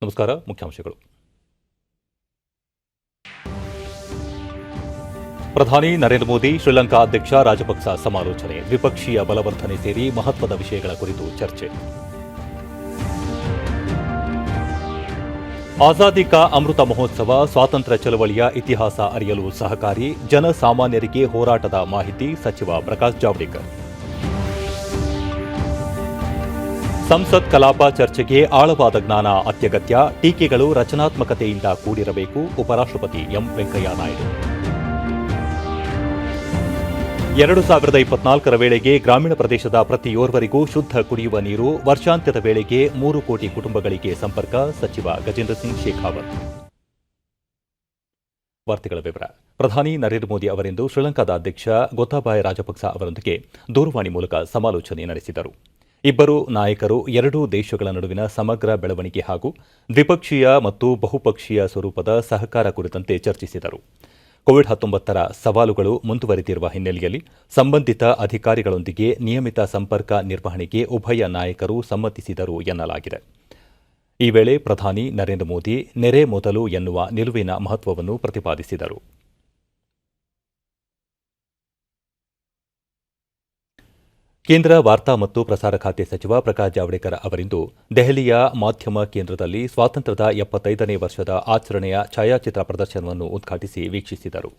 ನಮಸ್ಕಾರ. ಮುಖ್ಯಾಂಶಗಳು. ಪ್ರಧಾನಿ ನರೇಂದ್ರ ಮೋದಿ ಶ್ರೀಲಂಕಾ ಅಧ್ಯಕ್ಷ ರಾಜಪಕ್ಸ ಸಮಾಲೋಚನೆ, ದ್ವಿಪಕ್ಷೀಯ ಬಲವರ್ಧನೆ ಸೇರಿ ಮಹತ್ವದ ವಿಷಯಗಳ ಕುರಿತು ಚರ್ಚೆ. ಆಜಾದಿ ಕಾ ಅಮೃತ ಮಹೋತ್ಸವ ಸ್ವಾತಂತ್ರ್ಯ ಚಳವಳಿಯ ಇತಿಹಾಸ ಅರಿಯಲು ಸಹಕಾರಿ, ಜನಸಾಮಾನ್ಯರಿಗೆ ಹೋರಾಟದ ಮಾಹಿತಿ ಸಚಿವ ಪ್ರಕಾಶ್ ಜಾವಡೇಕರ್. ಸಂಸತ್ ಕಲಾಪ ಚರ್ಚೆಗೆ ಆಳವಾದ ಜ್ಞಾನ ಅತ್ಯಗತ್ಯ, ಟೀಕೆಗಳು ರಚನಾತ್ಮಕತೆಯಿಂದ ಕೂಡಿರಬೇಕು, ಉಪರಾಷ್ಟ್ರಪತಿ ಎಂ ವೆಂಕಯ್ಯ ನಾಯ್ಡು. 2024 ವೇಳೆಗೆ ಗ್ರಾಮೀಣ ಪ್ರದೇಶದ ಪ್ರತಿಯೋರ್ವರಿಗೂ ಶುದ್ಧ ಕುಡಿಯುವ ನೀರು, ವರ್ಷಾಂತ್ಯದ ವೇಳೆಗೆ 3 ಕೋಟಿ ಕುಟುಂಬಗಳಿಗೆ ಸಂಪರ್ಕ, ಸಚಿವ ಗಜೇಂದ್ರ ಸಿಂಗ್ ಶೇಖಾವತ್. ವಾರ್ತೆಗಳ ವಿವರ. ಪ್ರಧಾನಿ ನರೇಂದ್ರ ಮೋದಿ ಅವರಿಂದು ಶ್ರೀಲಂಕಾದ ಅಧ್ಯಕ್ಷ ಗೊತಾಬಾಯ ರಾಜಪಕ್ಸ ಅವರೊಂದಿಗೆ ದೂರವಾಣಿ ಮೂಲಕ ಸಮಾಲೋಚನೆ ನಡೆಸಿದರು. ಇಬ್ಬರು ನಾಯಕರು ಎರಡೂ ದೇಶಗಳ ನಡುವಿನ ಸಮಗ್ರ ಬೆಳವಣಿಗೆ ಹಾಗೂ ದ್ವಿಪಕ್ಷೀಯ ಮತ್ತು ಬಹುಪಕ್ಷೀಯ ಸ್ವರೂಪದ ಸಹಕಾರ ಕುರಿತಂತೆ ಚರ್ಚಿಸಿದರು. ಕೋವಿಡ್-19 ಸವಾಲುಗಳು ಮುಂದುವರೆದಿರುವ ಹಿನ್ನೆಲೆಯಲ್ಲಿ ಸಂಬಂಧಿತ ಅಧಿಕಾರಿಗಳೊಂದಿಗೆ ನಿಯಮಿತ ಸಂಪರ್ಕ ನಿರ್ವಹಣೆಗೆ ಉಭಯ ನಾಯಕರು ಸಮ್ಮತಿಸಿದರು ಎನ್ನಲಾಗಿದೆ. ಈ ವೇಳೆ ಪ್ರಧಾನಿ ನರೇಂದ್ರ ಮೋದಿ ನೆರೆ ಮೊದಲು ಎನ್ನುವ ನಿಲುವಿನ ಮಹತ್ವವನ್ನು ಪ್ರತಿಪಾದಿಸಿದರು. ಕೇಂದ್ರ ವಾರ್ತಾ ಮತ್ತು ಪ್ರಸಾರ ಖಾತೆ ಸಚಿವ ಪ್ರಕಾಶ್ ಜಾವಡೇಕರ್ ಅವರಿಂದು ದೆಹಲಿಯ ಮಾಧ್ಯಮ ಕೇಂದ್ರದಲ್ಲಿ ಸ್ವಾತಂತ್ರ್ಯದ 75ನೇ ವರ್ಷದ ಆಚರಣೆಯ ಛಾಯಾಚಿತ್ರ ಪ್ರದರ್ಶನವನ್ನು ಉದ್ಘಾಟಿಸಿ ವೀಕ್ಷಿಸಿದರು.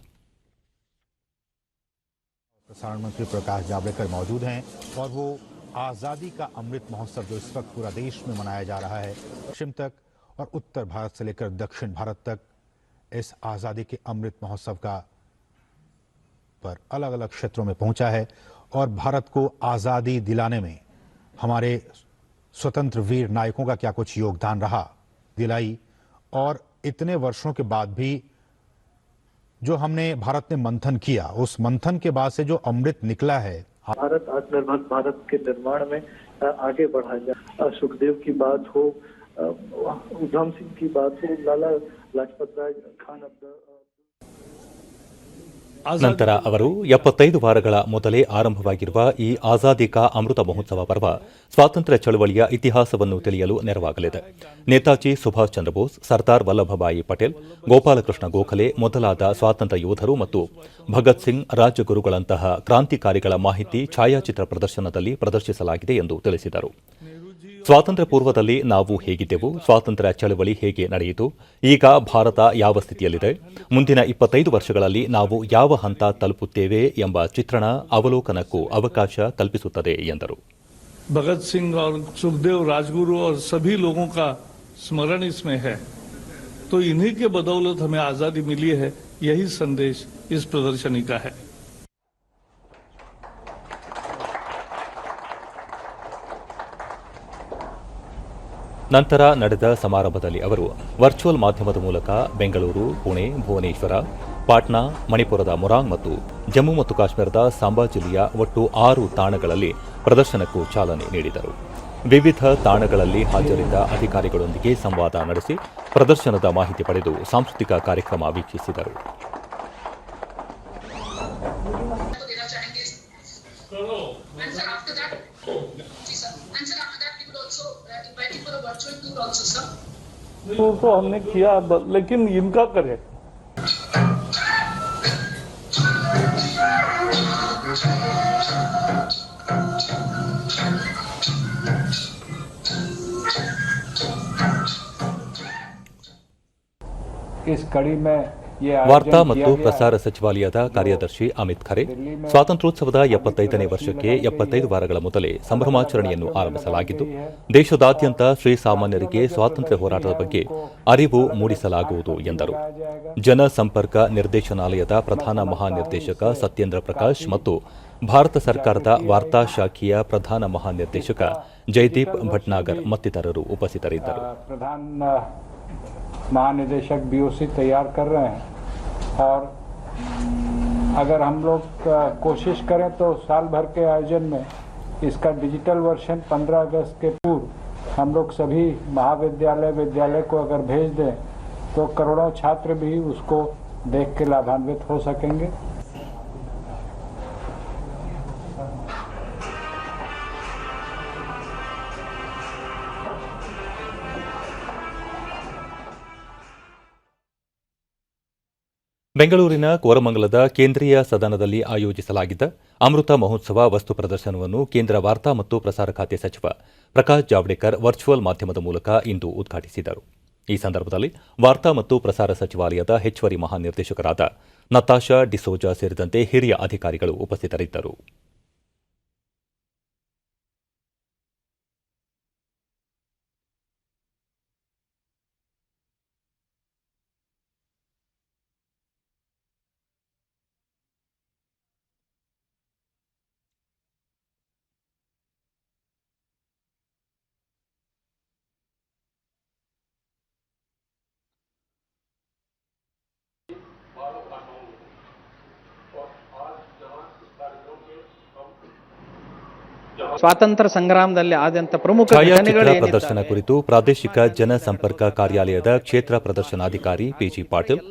प्रसारण मंत्री प्रकाश जावड़ेकर मौजूद हैं और वो आज़ादी का अमृत महोत्सव जो इस वक्त पूरा देश में मनाया जा रहा है, पश्चिम तक और उत्तर भारत से लेकर दक्षिण भारत तक इस आज़ादी के अमृत महोत्सव का पर अलग अलग क्षेत्रों में पहुंचा है और भारत को आज़ादी दिलाने में हमारे स्वतंत्र वीर नायकों का क्या कुछ योगदान रहा दिलाई, और इतने वर्षों के बाद भी जो हमने भारत ने मंथन किया, उस मंथन के बाद से जो अमृत निकला है, भारत आत्मनिर्भर भारत के निर्माण में आगे बढ़ा जाए। सुखदेव की बात हो, उधम सिंह की बात हो, लाला लाजपत राय खान ನಂತರ ಅವರು 75 ವಾರಗಳ ಮೊದಲೇ ಆರಂಭವಾಗಿರುವ ಈ ಆಜಾದಿ ಕಾ ಅಮೃತ ಮಹೋತ್ಸವ ಪರ್ವ ಸ್ವಾತಂತ್ರ್ಯ ಚಳವಳಿಯ ಇತಿಹಾಸವನ್ನು ತಿಳಿಯಲು ನೆರವಾಗಲಿದೆ. ನೇತಾಜಿ ಸುಭಾಷ್ ಚಂದ್ರ ಬೋಸ್, ಸರ್ದಾರ್ ವಲ್ಲಭಭಾಯಿ ಪಟೇಲ್, ಗೋಪಾಲಕೃಷ್ಣ ಗೋಖಲೆ ಮೊದಲಾದ ಸ್ವಾತಂತ್ರ್ಯ ಯೋಧರು ಮತ್ತು ಭಗತ್ ಸಿಂಗ್, ರಾಜಗುರುಗಳಂತಹ ಕ್ರಾಂತಿಕಾರಿಗಳ ಮಾಹಿತಿ ಛಾಯಾಚಿತ್ರ ಪ್ರದರ್ಶನದಲ್ಲಿ ಪ್ರದರ್ಶಿಸಲಾಗಿದೆ ಎಂದು ತಿಳಿಸಿದರು. ಸ್ವಾತಂತ್ರ್ಯ ಪೂರ್ವದಲ್ಲಿ ನಾವು ಹೇಗಿದ್ದೆವು, ಸ್ವಾತಂತ್ರ್ಯ ಚಳವಳಿ ಹೇಗೆ ನಡೆಯಿತು, ಈಗ ಭಾರತ ಯಾವ ಸ್ಥಿತಿಯಲ್ಲಿದೆ, ಮುಂದಿನ 25 ವರ್ಷಗಳಲ್ಲಿ ನಾವು ಯಾವ ಹಂತ ತಲುಪುತ್ತೇವೆ ಎಂಬ ಚಿತ್ರಣ ಅವಲೋಕನಕ್ಕೂ ಅವಕಾಶ ಕಲ್ಪಿಸುತ್ತದೆ ಎಂದರು. भगत सिंह और सुखदेव, राजगुरु और सभी लोगों का स्मरण इसमें है, तो इन्हीं के बदौलत हमें आजादी मिली है। यही संदेश इस प्रदर्शनी का है. ನಂತರ ನಡೆದ ಸಮಾರಂಭದಲ್ಲಿ ಅವರು ವರ್ಚುವಲ್ ಮಾಧ್ಯಮದ ಮೂಲಕ ಬೆಂಗಳೂರು, ಪುಣೆ, ಭುವನೇಶ್ವರ, ಪಾಟ್ನಾ, ಮಣಿಪುರದ ಮೊರಾಂಗ್ ಮತ್ತು ಜಮ್ಮು ಮತ್ತು ಕಾಶ್ಮೀರದ ಸಾಂಬಾ ಜಿಲ್ಲೆಯ ಒಟ್ಟು 6 ತಾಣಗಳಲ್ಲಿ ಪ್ರದರ್ಶನಕ್ಕೂ ಚಾಲನೆ ನೀಡಿದರು. ವಿವಿಧ ತಾಣಗಳಲ್ಲಿ ಹಾಜರಿದ್ದ ಅಧಿಕಾರಿಗಳೊಂದಿಗೆ ಸಂವಾದ ನಡೆಸಿ ಪ್ರದರ್ಶನದ ಮಾಹಿತಿ ಪಡೆದು ಸಾಂಸ್ಕೃತಿಕ ಕಾರ್ಯಕ್ರಮ ವೀಕ್ಷಿಸಿದರು. तो हमने किया, लेकिन इनका करे इस कड़ी में ವಾರ್ತಾ ಮತ್ತು ಪ್ರಸಾರ ಸಚಿವಾಲಯದ ಕಾರ್ಯದರ್ಶಿ ಅಮಿತ್ ಖರೆ, ಸ್ವಾತಂತ್ರ್ಯೋತ್ಸವದ 75ನೇ ವರ್ಷಕ್ಕೆ 75 ವಾರಗಳ ಮೊದಲೇ ಸಂಭ್ರಮಾಚರಣೆಯನ್ನು ಆರಂಭಿಸಲಾಗಿದ್ದು, ದೇಶದಾದ್ಯಂತ ಶ್ರೀಸಾಮಾನ್ಯರಿಗೆ ಸ್ವಾತಂತ್ರ್ಯ ಹೋರಾಟದ ಬಗ್ಗೆ ಅರಿವು ಮೂಡಿಸಲಾಗುವುದು ಎಂದರು. ಜನಸಂಪರ್ಕ ನಿರ್ದೇಶನಾಲಯದ ಪ್ರಧಾನ ಮಹಾನಿರ್ದೇಶಕ ಸತ್ಯೇಂದ್ರ ಪ್ರಕಾಶ್ ಮತ್ತು ಭಾರತ ಸರ್ಕಾರದ ವಾರ್ತಾ ಶಾಖೆಯ ಪ್ರಧಾನ ಮಹಾನಿರ್ದೇಶಕ ಜಯದೀಪ್ ಭಟ್ನಾಗರ್ ಮತ್ತಿತರರು ಉಪಸ್ಥಿತರಿದ್ದರು. महानिदेशक बीओसी तैयार कर रहे हैं और अगर हम लोग कोशिश करें तो साल भर के आयोजन में इसका डिजिटल वर्जन 15 अगस्त के पूर्व हम लोग सभी विद्यालय को अगर भेज दें तो करोड़ों छात्र भी उसको देख के लाभान्वित हो सकेंगे. ಬೆಂಗಳೂರಿನ ಕೋರಮಂಗಲದ ಕೇಂದ್ರೀಯ ಸದನದಲ್ಲಿ ಆಯೋಜಿಸಲಾಗಿದ್ದ ಅಮೃತ ಮಹೋತ್ಸವ ವಸ್ತು ಪ್ರದರ್ಶನವನ್ನು ಕೇಂದ್ರ ವಾರ್ತಾ ಮತ್ತು ಪ್ರಸಾರ ಖಾತೆ ಸಚಿವ ಪ್ರಕಾಶ್ ಜಾವಡೇಕರ್ ವರ್ಚುವಲ್ ಮಾಧ್ಯಮದ ಮೂಲಕ ಇಂದು ಉದ್ಘಾಟಿಸಿದರು. ಈ ಸಂದರ್ಭದಲ್ಲಿ ವಾರ್ತಾ ಮತ್ತು ಪ್ರಸಾರ ಸಚಿವಾಲಯದ ಹೆಚ್ಚುವರಿ ಮಹಾನಿರ್ದೇಶಕರಾದ ನತಾಶಾ ಡಿಸೋಜಾ ಸೇರಿದಂತೆ ಹಿರಿಯ ಅಧಿಕಾರಿಗಳು ಉಪಸ್ಥಿತರಿದ್ದರು. ಸ್ವಾತಂತ್ರ್ಯ ಸಂಗ್ರಾಮದಲ್ಲಿ ಆದಂತ ಪ್ರಮುಖ ಛಾಯಾಚಿತ್ರ ಪ್ರದರ್ಶನ ಕುರಿತು ಪ್ರಾದೇಶಿಕ ಜನಸಂಪರ್ಕ ಕಾರ್ಯಾಲಯದ ಕ್ಷೇತ್ರ ಪ್ರದರ್ಶನಾಧಿಕಾರಿ ಪಿಜಿ ಪಾಟೀಲ್,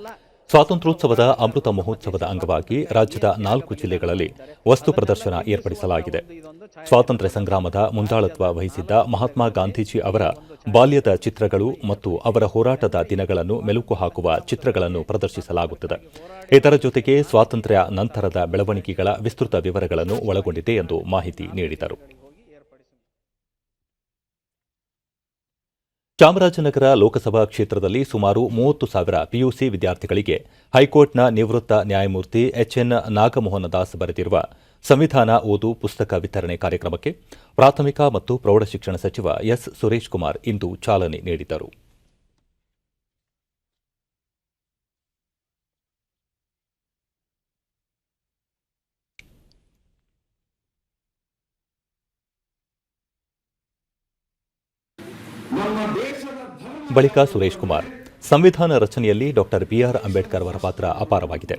ಸ್ವಾತಂತ್ರ್ಯೋತ್ಸವದ ಅಮೃತ ಮಹೋತ್ಸವದ ಅಂಗವಾಗಿ ರಾಜ್ಯದ 4 ಜಿಲ್ಲೆಗಳಲ್ಲಿ ವಸ್ತು ಪ್ರದರ್ಶನ ಏರ್ಪಡಿಸಲಾಗಿದೆ. ಸ್ವಾತಂತ್ರ್ಯ ಸಂಗ್ರಾಮದ ಮುಂದಾಳತ್ವ ವಹಿಸಿದ್ದ ಮಹಾತ್ಮ ಗಾಂಧೀಜಿ ಅವರ ಬಾಲ್ಯದ ಚಿತ್ರಗಳು ಮತ್ತು ಅವರ ಹೋರಾಟದ ದಿನಗಳನ್ನು ಮೆಲುಕು ಹಾಕುವ ಚಿತ್ರಗಳನ್ನು ಪ್ರದರ್ಶಿಸಲಾಗುತ್ತದೆ. ಇದರ ಜೊತೆಗೆ ಸ್ವಾತಂತ್ರ್ಯ ನಂತರದ ಬೆಳವಣಿಗೆಗಳ ವಿಸ್ತೃತ ವಿವರಗಳನ್ನು ಒಳಗೊಂಡಿದೆ ಎಂದು ಮಾಹಿತಿ ನೀಡಿದರು. ಚಾಮರಾಜನಗರ ಲೋಕಸಭಾ ಕ್ಷೇತ್ರದಲ್ಲಿ ಸುಮಾರು 30,000 ಪಿಯುಸಿ ವಿದ್ಯಾರ್ಥಿಗಳಿಗೆ ಹೈಕೋರ್ಟ್ನ ನಿವೃತ್ತ ನ್ಯಾಯಮೂರ್ತಿ ಎಚ್ಎನ್ ನಾಗಮೋಹನ ದಾಸ್ ಬರೆದಿರುವ ಸಂವಿಧಾನ ಓದು ಪುಸ್ತಕ ವಿತರಣೆ ಕಾರ್ಯಕ್ರಮಕ್ಕೆ ಪ್ರಾಥಮಿಕ ಮತ್ತು ಪ್ರೌಢಶಿಕ್ಷಣ ಸಚಿವ ಎಸ್ ಸುರೇಶ್ ಕುಮಾರ್ ಇಂದು ಚಾಲನೆ ನೀಡಿದರು. ಬಳಿಕ ಸುರೇಶ್ ಕುಮಾರ್, ಸಂವಿಧಾನ ರಚನೆಯಲ್ಲಿ ಡಾ ಬಿಆರ್ ಅಂಬೇಡ್ಕರ್ ಅವರ ಪಾತ್ರ ಅಪಾರವಾಗಿದೆ.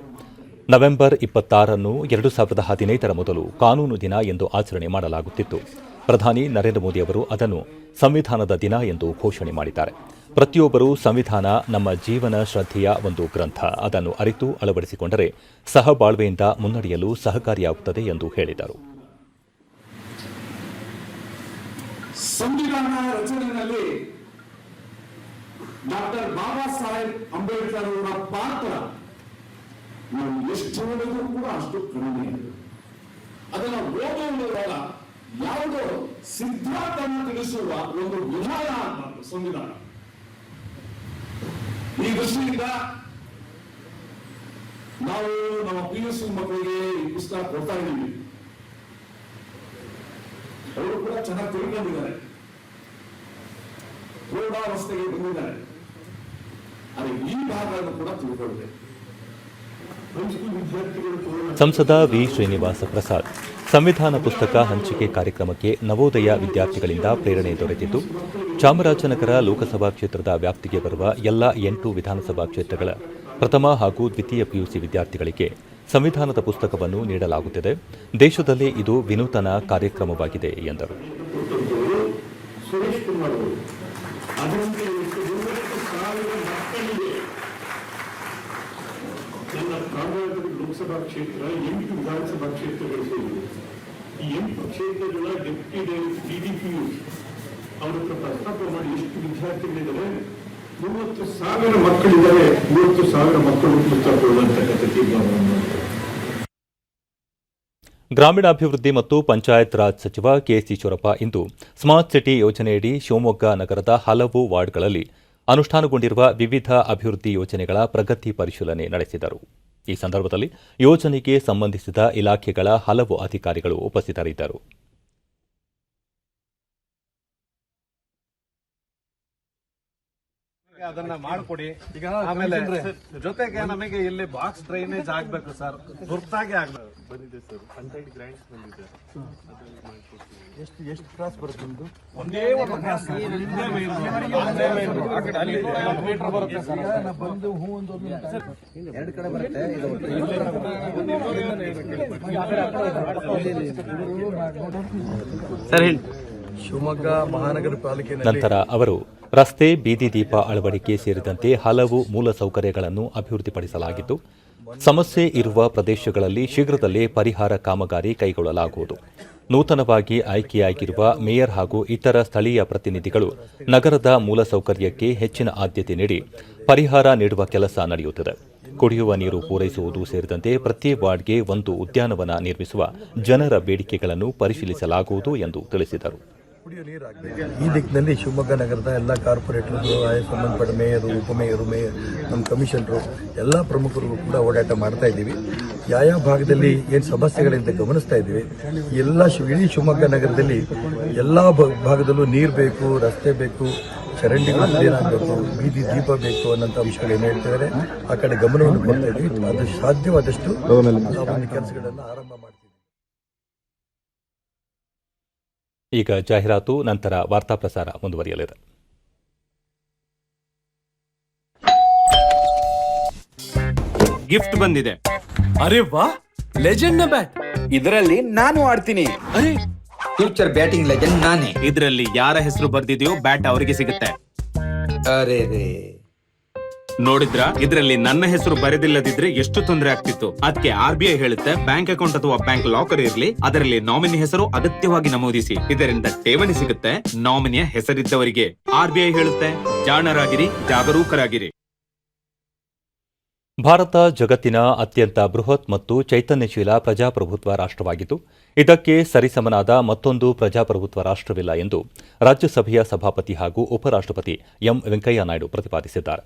ನವೆಂಬರ್ 26 2015 ಮೊದಲು ಕಾನೂನು ದಿನ ಎಂದು ಆಚರಣೆ ಮಾಡಲಾಗುತ್ತಿತ್ತು. ಪ್ರಧಾನಿ ನರೇಂದ್ರ ಮೋದಿ ಅವರು ಅದನ್ನು ಸಂವಿಧಾನದ ದಿನ ಎಂದು ಘೋಷಣೆ ಮಾಡಿದ್ದಾರೆ. ಪ್ರತಿಯೊಬ್ಬರೂ ಸಂವಿಧಾನ ನಮ್ಮ ಜೀವನ ಶ್ರದ್ಧೆಯ ಒಂದು ಗ್ರಂಥ. ಅದನ್ನು ಅರಿತು ಅಳವಡಿಸಿಕೊಂಡರೆ ಸಹಬಾಳ್ವೆಯಿಂದ ಮುನ್ನಡೆಯಲು ಸಹಕಾರಿಯಾಗುತ್ತದೆ ಎಂದು ಹೇಳಿದರು. ಸಂವಿಧಾನ ರಚನೆಯಲ್ಲಿ ಡಾಕ್ಟರ್ ಬಾಬಾ ಸಾಹೇಬ್ ಅಂಬೇಡ್ಕರ್ ಅವರ ಪಾತ್ರ ನಾವು ಎಷ್ಟು ಓದಿದ್ರು ಕೂಡ ಅಷ್ಟು ಕಡಿಮೆ. ಅದನ್ನು ಓದುವುದರ ಯಾವುದೋ ಸಿದ್ಧಾಂತವನ್ನು ತಿಳಿಸುವ ಒಂದು ವಿಧಾನ ಸಂವಿಧಾನ. ಈ ದೃಷ್ಟಿಯಿಂದ ನಾವು ನಮ್ಮ ಪಿಯುಸಿ ಮಕ್ಕಳಿಗೆ ಈ ಪುಸ್ತಕ ಕೊಡ್ತಾ ಇದ್ದೀವಿ. ಅವರು ಕೂಡ ಚೆನ್ನಾಗಿ ತಿಳ್ಕೊಂಡಿದ್ದಾರೆ, ಪ್ರೌಢಾವಸ್ಥೆಗೆ ಬಂದಿದ್ದಾರೆ. ಆದರೆ ಈ ಭಾಗವನ್ನು ಕೂಡ ತಿಳ್ಕೊಳ್ಬೇಕು. ಸಂಸದ ವಿ ಶ್ರೀನಿವಾಸ ಪ್ರಸಾದ್, ಸಂವಿಧಾನ ಪುಸ್ತಕ ಹಂಚಿಕೆ ಕಾರ್ಯಕ್ರಮಕ್ಕೆ ನವೋದಯ ವಿದ್ಯಾರ್ಥಿಗಳಿಂದ ಪ್ರೇರಣೆ ದೊರೆತಿದ್ದು, ಚಾಮರಾಜನಗರ ಲೋಕಸಭಾ ಕ್ಷೇತ್ರದ ವ್ಯಾಪ್ತಿಗೆ ಬರುವ ಎಲ್ಲ 8 ವಿಧಾನಸಭಾ ಕ್ಷೇತ್ರಗಳ ಪ್ರಥಮ ಹಾಗೂ ದ್ವಿತೀಯ ಪಿಯುಸಿ ವಿದ್ಯಾರ್ಥಿಗಳಿಗೆ ಸಂವಿಧಾನದ ಪುಸ್ತಕವನ್ನು ನೀಡಲಾಗುತ್ತಿದೆ. ದೇಶದಲ್ಲಿ ಇದು ವಿನೂತನ ಕಾರ್ಯಕ್ರಮವಾಗಿದೆ ಎಂದರು. ಲೋಕಸಭಾ ಕ್ಷೇತ್ರ 8 ವಿಧಾನಸಭಾ ಕ್ಷೇತ್ರಗಳು ಸೇರಿವೆ. ಈ 8 ಕ್ಷೇತ್ರಗಳ ಡೆಪ್ಯೂಟಿ ಡಿಡಿಪಿಯು ಅವರ ಹತ್ರ ಪ್ರಸ್ತಾಪ ಮಾಡಿ ಎಷ್ಟು ವಿದ್ಯಾರ್ಥಿಗಳಿದ್ದಾರೆ, 30,000 ಮಕ್ಕಳಿದ್ದಾರೆ, 30,000 ಮಕ್ಕಳು ಪುಸ್ತಕ ಕೊಡುವಂತಕ್ಕಂಥ ತೀರ್ಮಾನವನ್ನು ಮಾಡಿದ್ದಾರೆ. ಗ್ರಾಮೀಣಾಭಿವೃದ್ಧಿ ಮತ್ತು ಪಂಚಾಯತ್ ರಾಜ್ ಸಚಿವ ಕೆಎಸ್ ಈಶ್ವರಪ್ಪ ಇಂದು ಸ್ಮಾರ್ಟ್ ಸಿಟಿ ಯೋಜನೆಯಡಿ ಶಿವಮೊಗ್ಗ ನಗರದ ಹಲವು ವಾರ್ಡ್ಗಳಲ್ಲಿ ಅನುಷ್ಠಾನಗೊಂಡಿರುವ ವಿವಿಧ ಅಭಿವೃದ್ಧಿ ಯೋಜನೆಗಳ ಪ್ರಗತಿ ಪರಿಶೀಲನೆ ನಡೆಸಿದರು. ಈ ಸಂದರ್ಭದಲ್ಲಿ ಯೋಜನೆಗೆ ಸಂಬಂಧಿಸಿದ ಇಲಾಖೆಗಳ ಹಲವು ಅಧಿಕಾರಿಗಳು ಉಪಸ್ಥಿತರಿದ್ದರು. ಅದನ್ನ ಮಾಡಿಕೊಡಿ. ಈಗ ಆಮೇಲೆ ಜೊತೆಗೆ ನಮಗೆ ಇಲ್ಲಿ ಬಾಕ್ಸ್ ಡ್ರೈನೇಜ್ ಆಗ್ಬೇಕು ಸರ್, ಗುರ್ತಾಗಿ ಆಗ್ಬೇಕು. ಬಂದಿದೆ ಸರ್, 100 ಗ್ರಾಂಟ್ಸ್ ಬಂದಿದೆ. ಎಷ್ಟು ಕ್ರಾಸ್ ಬರುತ್ತೆ ನಿಮ್ದು? ಒಂದೇ ಒಂದು ಕ್ರಾಸ್ ಮೀಟರ್ ಬರುತ್ತೆ ಸರ್. ಬಂದು ಹೂ ಒಂದು 2 ಕಡೆ ಬರುತ್ತೆ. ಸರ್ ಹೇಳಿ. ಶಿವಮೊಗ್ಗ ಮಹಾನಗರ ಪಾಲಿಕೆ ನಂತರ ಅವರು ರಸ್ತೆ, ಬೀದಿ ದೀಪ ಅಳವಡಿಕೆ ಸೇರಿದಂತೆ ಹಲವು ಮೂಲಸೌಕರ್ಯಗಳನ್ನು ಅಭಿವೃದ್ಧಿಪಡಿಸಲಾಗಿದ್ದು, ಸಮಸ್ಯೆ ಇರುವ ಪ್ರದೇಶಗಳಲ್ಲಿ ಶೀಘ್ರದಲ್ಲೇ ಪರಿಹಾರ ಕಾಮಗಾರಿ ಕೈಗೊಳ್ಳಲಾಗುವುದು. ನೂತನವಾಗಿ ಆಯ್ಕೆಯಾಗಿರುವ ಮೇಯರ್ ಹಾಗೂ ಇತರ ಸ್ಥಳೀಯ ಪ್ರತಿನಿಧಿಗಳು ನಗರದ ಮೂಲಸೌಕರ್ಯಕ್ಕೆ ಹೆಚ್ಚಿನ ಆದ್ಯತೆ ನೀಡಿ ಪರಿಹಾರ ನೀಡುವ ಕೆಲಸ ನಡೆಯುತ್ತಿದೆ. ಕುಡಿಯುವ ನೀರು ಪೂರೈಸುವುದು ಸೇರಿದಂತೆ ಪ್ರತಿ ವಾರ್ಡ್ಗೆ ಒಂದು ಉದ್ಯಾನವನ ನಿರ್ಮಿಸುವ ಜನರ ಬೇಡಿಕೆಗಳನ್ನು ಪರಿಶೀಲಿಸಲಾಗುವುದು ಎಂದು ತಿಳಿಸಿದರು. ಈ ದಿಕ್ಕಿನಲ್ಲಿ ಶಿವಮೊಗ್ಗ ನಗರದ ಎಲ್ಲ ಕಾರ್ಪೊರೇಟರ್ಗಳು, ಸಂಬಂಧಪಟ್ಟ ಮೇಯರು, ಉಪಮೇಯರು, ನಮ್ಮ ಕಮಿಷನರು ಎಲ್ಲ ಪ್ರಮುಖರು ಕೂಡ ಓಡಾಟ ಮಾಡ್ತಾ ಇದ್ದೀವಿ. ಯಾವ ಭಾಗದಲ್ಲಿ ಏನು ಸಮಸ್ಯೆಗಳಿಂದ ಗಮನಿಸ್ತಾ ಇದ್ದೀವಿ. ಇಡೀ ಶಿವಮೊಗ್ಗ ನಗರದಲ್ಲಿ ಎಲ್ಲ ಭಾಗದಲ್ಲೂ ನೀರು ಬೇಕು, ರಸ್ತೆ ಬೇಕು, ಚರಂಡಿಗಳು ಕ್ಲೀನ್ ಆಗಬೇಕು, ಬೀದಿ ದೀಪ ಬೇಕು ಅನ್ನೋಂಥ ಅಂಶಗಳು ಏನು ಹೇಳ್ತಿದ್ದಾರೆ ಆ ಕಡೆ ಗಮನವನ್ನು ಕೊಡ್ತಾ ಇದ್ದೀವಿ. ಅದು ಸಾಧ್ಯವಾದಷ್ಟು ಕೆಲಸಗಳನ್ನು ಆರಂಭ ಮಾಡ್ತೀವಿ. ಈಗ ಜಾಹೀರಾತು, ನಂತರ ವಾರ್ತಾ ಪ್ರಸಾರ ಮುಂದುವರಿಯಲಿದೆ. ಗಿಫ್ಟ್ ಬಂದಿದೆ. ಅರೆ ವಾ, ಲೆಜೆಂಡ್ ನ ಬ್ಯಾಟ್. ಇದರಲ್ಲಿ ನಾನು ಆಡ್ತೀನಿ. ಅರೆ, ಫ್ಯೂಚರ್ ಬ್ಯಾಟಿಂಗ್ ಲೆಜೆಂಡ್ ನಾನೇ. ಇದರಲ್ಲಿ ಯಾರ ಹೆಸರು ಬರ್ದಿದೆಯೋ ಬ್ಯಾಟ್ ಅವರಿಗೆ ಸಿಗುತ್ತೆ. ಅರೆ ರೇ, ನೋಡಿದ್ರ, ಇದರಲ್ಲಿ ನನ್ನ ಹೆಸರು ಬರೆದಿಲ್ಲದಿದ್ರೆ ಎಷ್ಟು ತೊಂದರೆ ಆಗ್ತಿತ್ತು. ಅದಕ್ಕೆ RBI ಹೇಳುತ್ತೆ, ಬ್ಯಾಂಕ್ ಅಕೌಂಟ್ ಅಥವಾ ಬ್ಯಾಂಕ್ ಲಾಕರ್ ಇರಲಿ, ಅದರಲ್ಲಿ ನಾಮಿನಿ ಹೆಸರು ಅಗತ್ಯವಾಗಿ ನಮೂದಿಸಿ. ಇದರಿಂದ ಠೇವಣಿ ಸಿಗುತ್ತೆ ನಾಮಿನಿಯ ಹೆಸರಿದ್ದವರಿಗೆ. RBI ಹೇಳುತ್ತೆ, ಜಾಣರಾಗಿರಿ, ಜಾಗರೂಕರಾಗಿರಿ. ಭಾರತ ಜಗತ್ತಿನ ಅತ್ಯಂತ ಬೃಹತ್ ಮತ್ತು ಚೈತನ್ಯಶೀಲ ಪ್ರಜಾಪ್ರಭುತ್ವ ರಾಷ್ಟ್ರವಾಗಿದ್ದು, ಇದಕ್ಕೆ ಸರಿಸಮನಾದ ಮತ್ತೊಂದು ಪ್ರಜಾಪ್ರಭುತ್ವ ರಾಷ್ಟ್ರವಿಲ್ಲ ಎಂದು ರಾಜ್ಯಸಭೆಯ ಸಭಾಪತಿ ಹಾಗೂ ಉಪರಾಷ್ಟ್ರಪತಿ ಎಂ ವೆಂಕಯ್ಯ ನಾಯ್ಡು ಪ್ರತಿಪಾದಿಸಿದ್ದಾರೆ.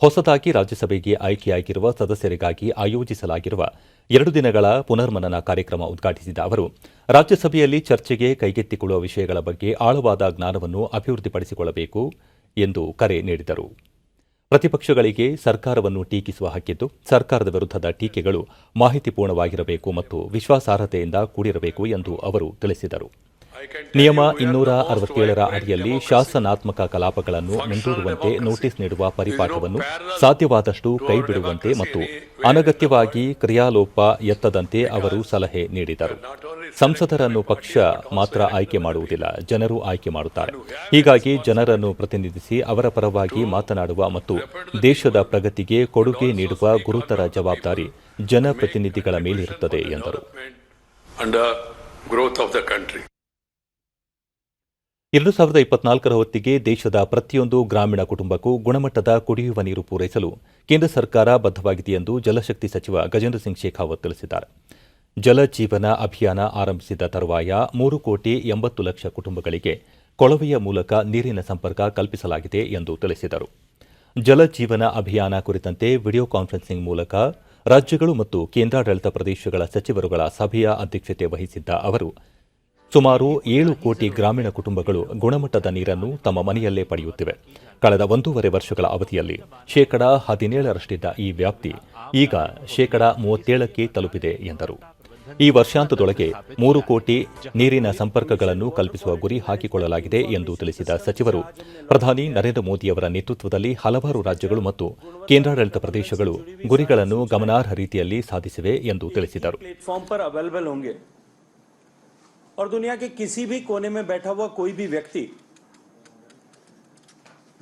ಹೊಸದಾಗಿ ರಾಜ್ಯಸಭೆಗೆ ಆಯ್ಕೆಯಾಗಿರುವ ಸದಸ್ಯರಿಗಾಗಿ ಆಯೋಜಿಸಲಾಗಿರುವ 2 ದಿನಗಳ ಪುನರ್ಮನನ ಕಾರ್ಯಕ್ರಮ ಉದ್ಘಾಟಿಸಿದ ಅವರು, ರಾಜ್ಯಸಭೆಯಲ್ಲಿ ಚರ್ಚೆಗೆ ಕೈಗೆತ್ತಿಕೊಳ್ಳುವ ವಿಷಯಗಳ ಬಗ್ಗೆ ಆಳವಾದ ಜ್ಞಾನವನ್ನು ಅಭಿವೃದ್ಧಿಪಡಿಸಿಕೊಳ್ಳಬೇಕು ಎಂದು ಕರೆ ನೀಡಿದರು. ಪ್ರತಿಪಕ್ಷಗಳಿಗೆ ಸರ್ಕಾರವನ್ನು ಟೀಕಿಸುವ ಹಕ್ಕಿದ್ದು, ಸರ್ಕಾರದ ವಿರುದ್ಧದ ಟೀಕೆಗಳು ಮಾಹಿತಿಪೂರ್ಣವಾಗಿರಬೇಕು ಮತ್ತು ವಿಶ್ವಾಸಾರ್ಹತೆಯಿಂದ ಕೂಡಿರಬೇಕು ಎಂದು ಅವರು ತಿಳಿಸಿದರು. ನಿಯಮ 267ರ ಅಡಿಯಲ್ಲಿ ಶಾಸನಾತ್ಮಕ ಕಲಾಪಗಳನ್ನು ಮುಂದೂಡುವಂತೆ ನೋಟಿಸ್ ನೀಡುವ ಪರಿಪಾಠವನ್ನು ಸಾಧ್ಯವಾದಷ್ಟು ಕೈಬಿಡುವಂತೆ ಮತ್ತು ಅನಗತ್ಯವಾಗಿ ಕ್ರಿಯಾಲೋಪ ಎತ್ತದಂತೆ ಅವರು ಸಲಹೆ ನೀಡಿದರು. ಸಂಸದರನ್ನು ಪಕ್ಷ ಮಾತ್ರ ಆಯ್ಕೆ ಮಾಡುವುದಿಲ್ಲ, ಜನರು ಆಯ್ಕೆ ಮಾಡುತ್ತಾರೆ. ಹೀಗಾಗಿ ಜನರನ್ನು ಪ್ರತಿನಿಧಿಸಿ ಅವರ ಪರವಾಗಿ ಮಾತನಾಡುವ ಮತ್ತು ದೇಶದ ಪ್ರಗತಿಗೆ ಕೊಡುಗೆ ನೀಡುವ ಗುರುತರ ಜವಾಬ್ದಾರಿ ಜನಪ್ರತಿನಿಧಿಗಳ ಮೇಲಿರುತ್ತದೆ ಎಂದರು. 2024ರ ಹೊತ್ತಿಗೆ ದೇಶದ ಪ್ರತಿಯೊಂದು ಗ್ರಾಮೀಣ ಕುಟುಂಬಕ್ಕೂ ಗುಣಮಟ್ಟದ ಕುಡಿಯುವ ನೀರು ಪೂರೈಸಲು ಕೇಂದ್ರ ಸರ್ಕಾರ ಬದ್ಧವಾಗಿದೆ ಎಂದು ಜಲಶಕ್ತಿ ಸಚಿವ ಗಜೇಂದ್ರ ಸಿಂಗ್ ಶೇಖಾವತ್ ತಿಳಿಸಿದ್ದಾರೆ. ಜಲ ಜೀವನ ಅಭಿಯಾನ ಆರಂಭಿಸಿದ ತರುವಾಯ 3,80,00,000 ಕುಟುಂಬಗಳಿಗೆ ಕೊಳವೆಯ ಮೂಲಕ ನೀರಿನ ಸಂಪರ್ಕ ಕಲ್ಪಿಸಲಾಗಿದೆ ಎಂದು ತಿಳಿಸಿದರು. ಜಲ ಜೀವನ ಅಭಿಯಾನ ಕುರಿತಂತೆ ವಿಡಿಯೋ ಕಾನ್ಫರೆನ್ಸಿಂಗ್ ಮೂಲಕ ರಾಜ್ಯಗಳು ಮತ್ತು ಕೇಂದ್ರಾಡಳಿತ ಪ್ರದೇಶಗಳ ಸಚಿವರುಗಳ ಸಭೆಯ ಅಧ್ಯಕ್ಷತೆ ವಹಿಸಿದ್ದ ಅವರು, ಸುಮಾರು 7 ಕೋಟಿ ಗ್ರಾಮೀಣ ಕುಟುಂಬಗಳು ಗುಣಮಟ್ಟದ ನೀರನ್ನು ತಮ್ಮ ಮನೆಯಲ್ಲೇ ಪಡೆಯುತ್ತಿವೆ. ಕಳೆದ 1.5 ವರ್ಷಗಳ ಅವಧಿಯಲ್ಲಿ 17% ಈ ವ್ಯಾಪ್ತಿ ಈಗ 37% ತಲುಪಿದೆ ಎಂದರು. ಈ ವರ್ಷಾಂತದೊಳಗೆ 3 ಕೋಟಿ ನೀರಿನ ಸಂಪರ್ಕಗಳನ್ನು ಕಲ್ಪಿಸುವ ಗುರಿ ಹಾಕಿಕೊಳ್ಳಲಾಗಿದೆ ಎಂದು ತಿಳಿಸಿದ ಸಚಿವರು, ಪ್ರಧಾನಿ ನರೇಂದ್ರ ಮೋದಿಯವರ ನೇತೃತ್ವದಲ್ಲಿ ಹಲವಾರು ರಾಜ್ಯಗಳು ಮತ್ತು ಕೇಂದ್ರಾಡಳಿತ ಪ್ರದೇಶಗಳು ಗುರಿಗಳನ್ನು ಗಮನಾರ್ಹ ರೀತಿಯಲ್ಲಿ ಸಾಧಿಸಿವೆ ಎಂದು ತಿಳಿಸಿದರು. और दुनिया के किसी भी कोने में बैठा हुआ कोई भी व्यक्ति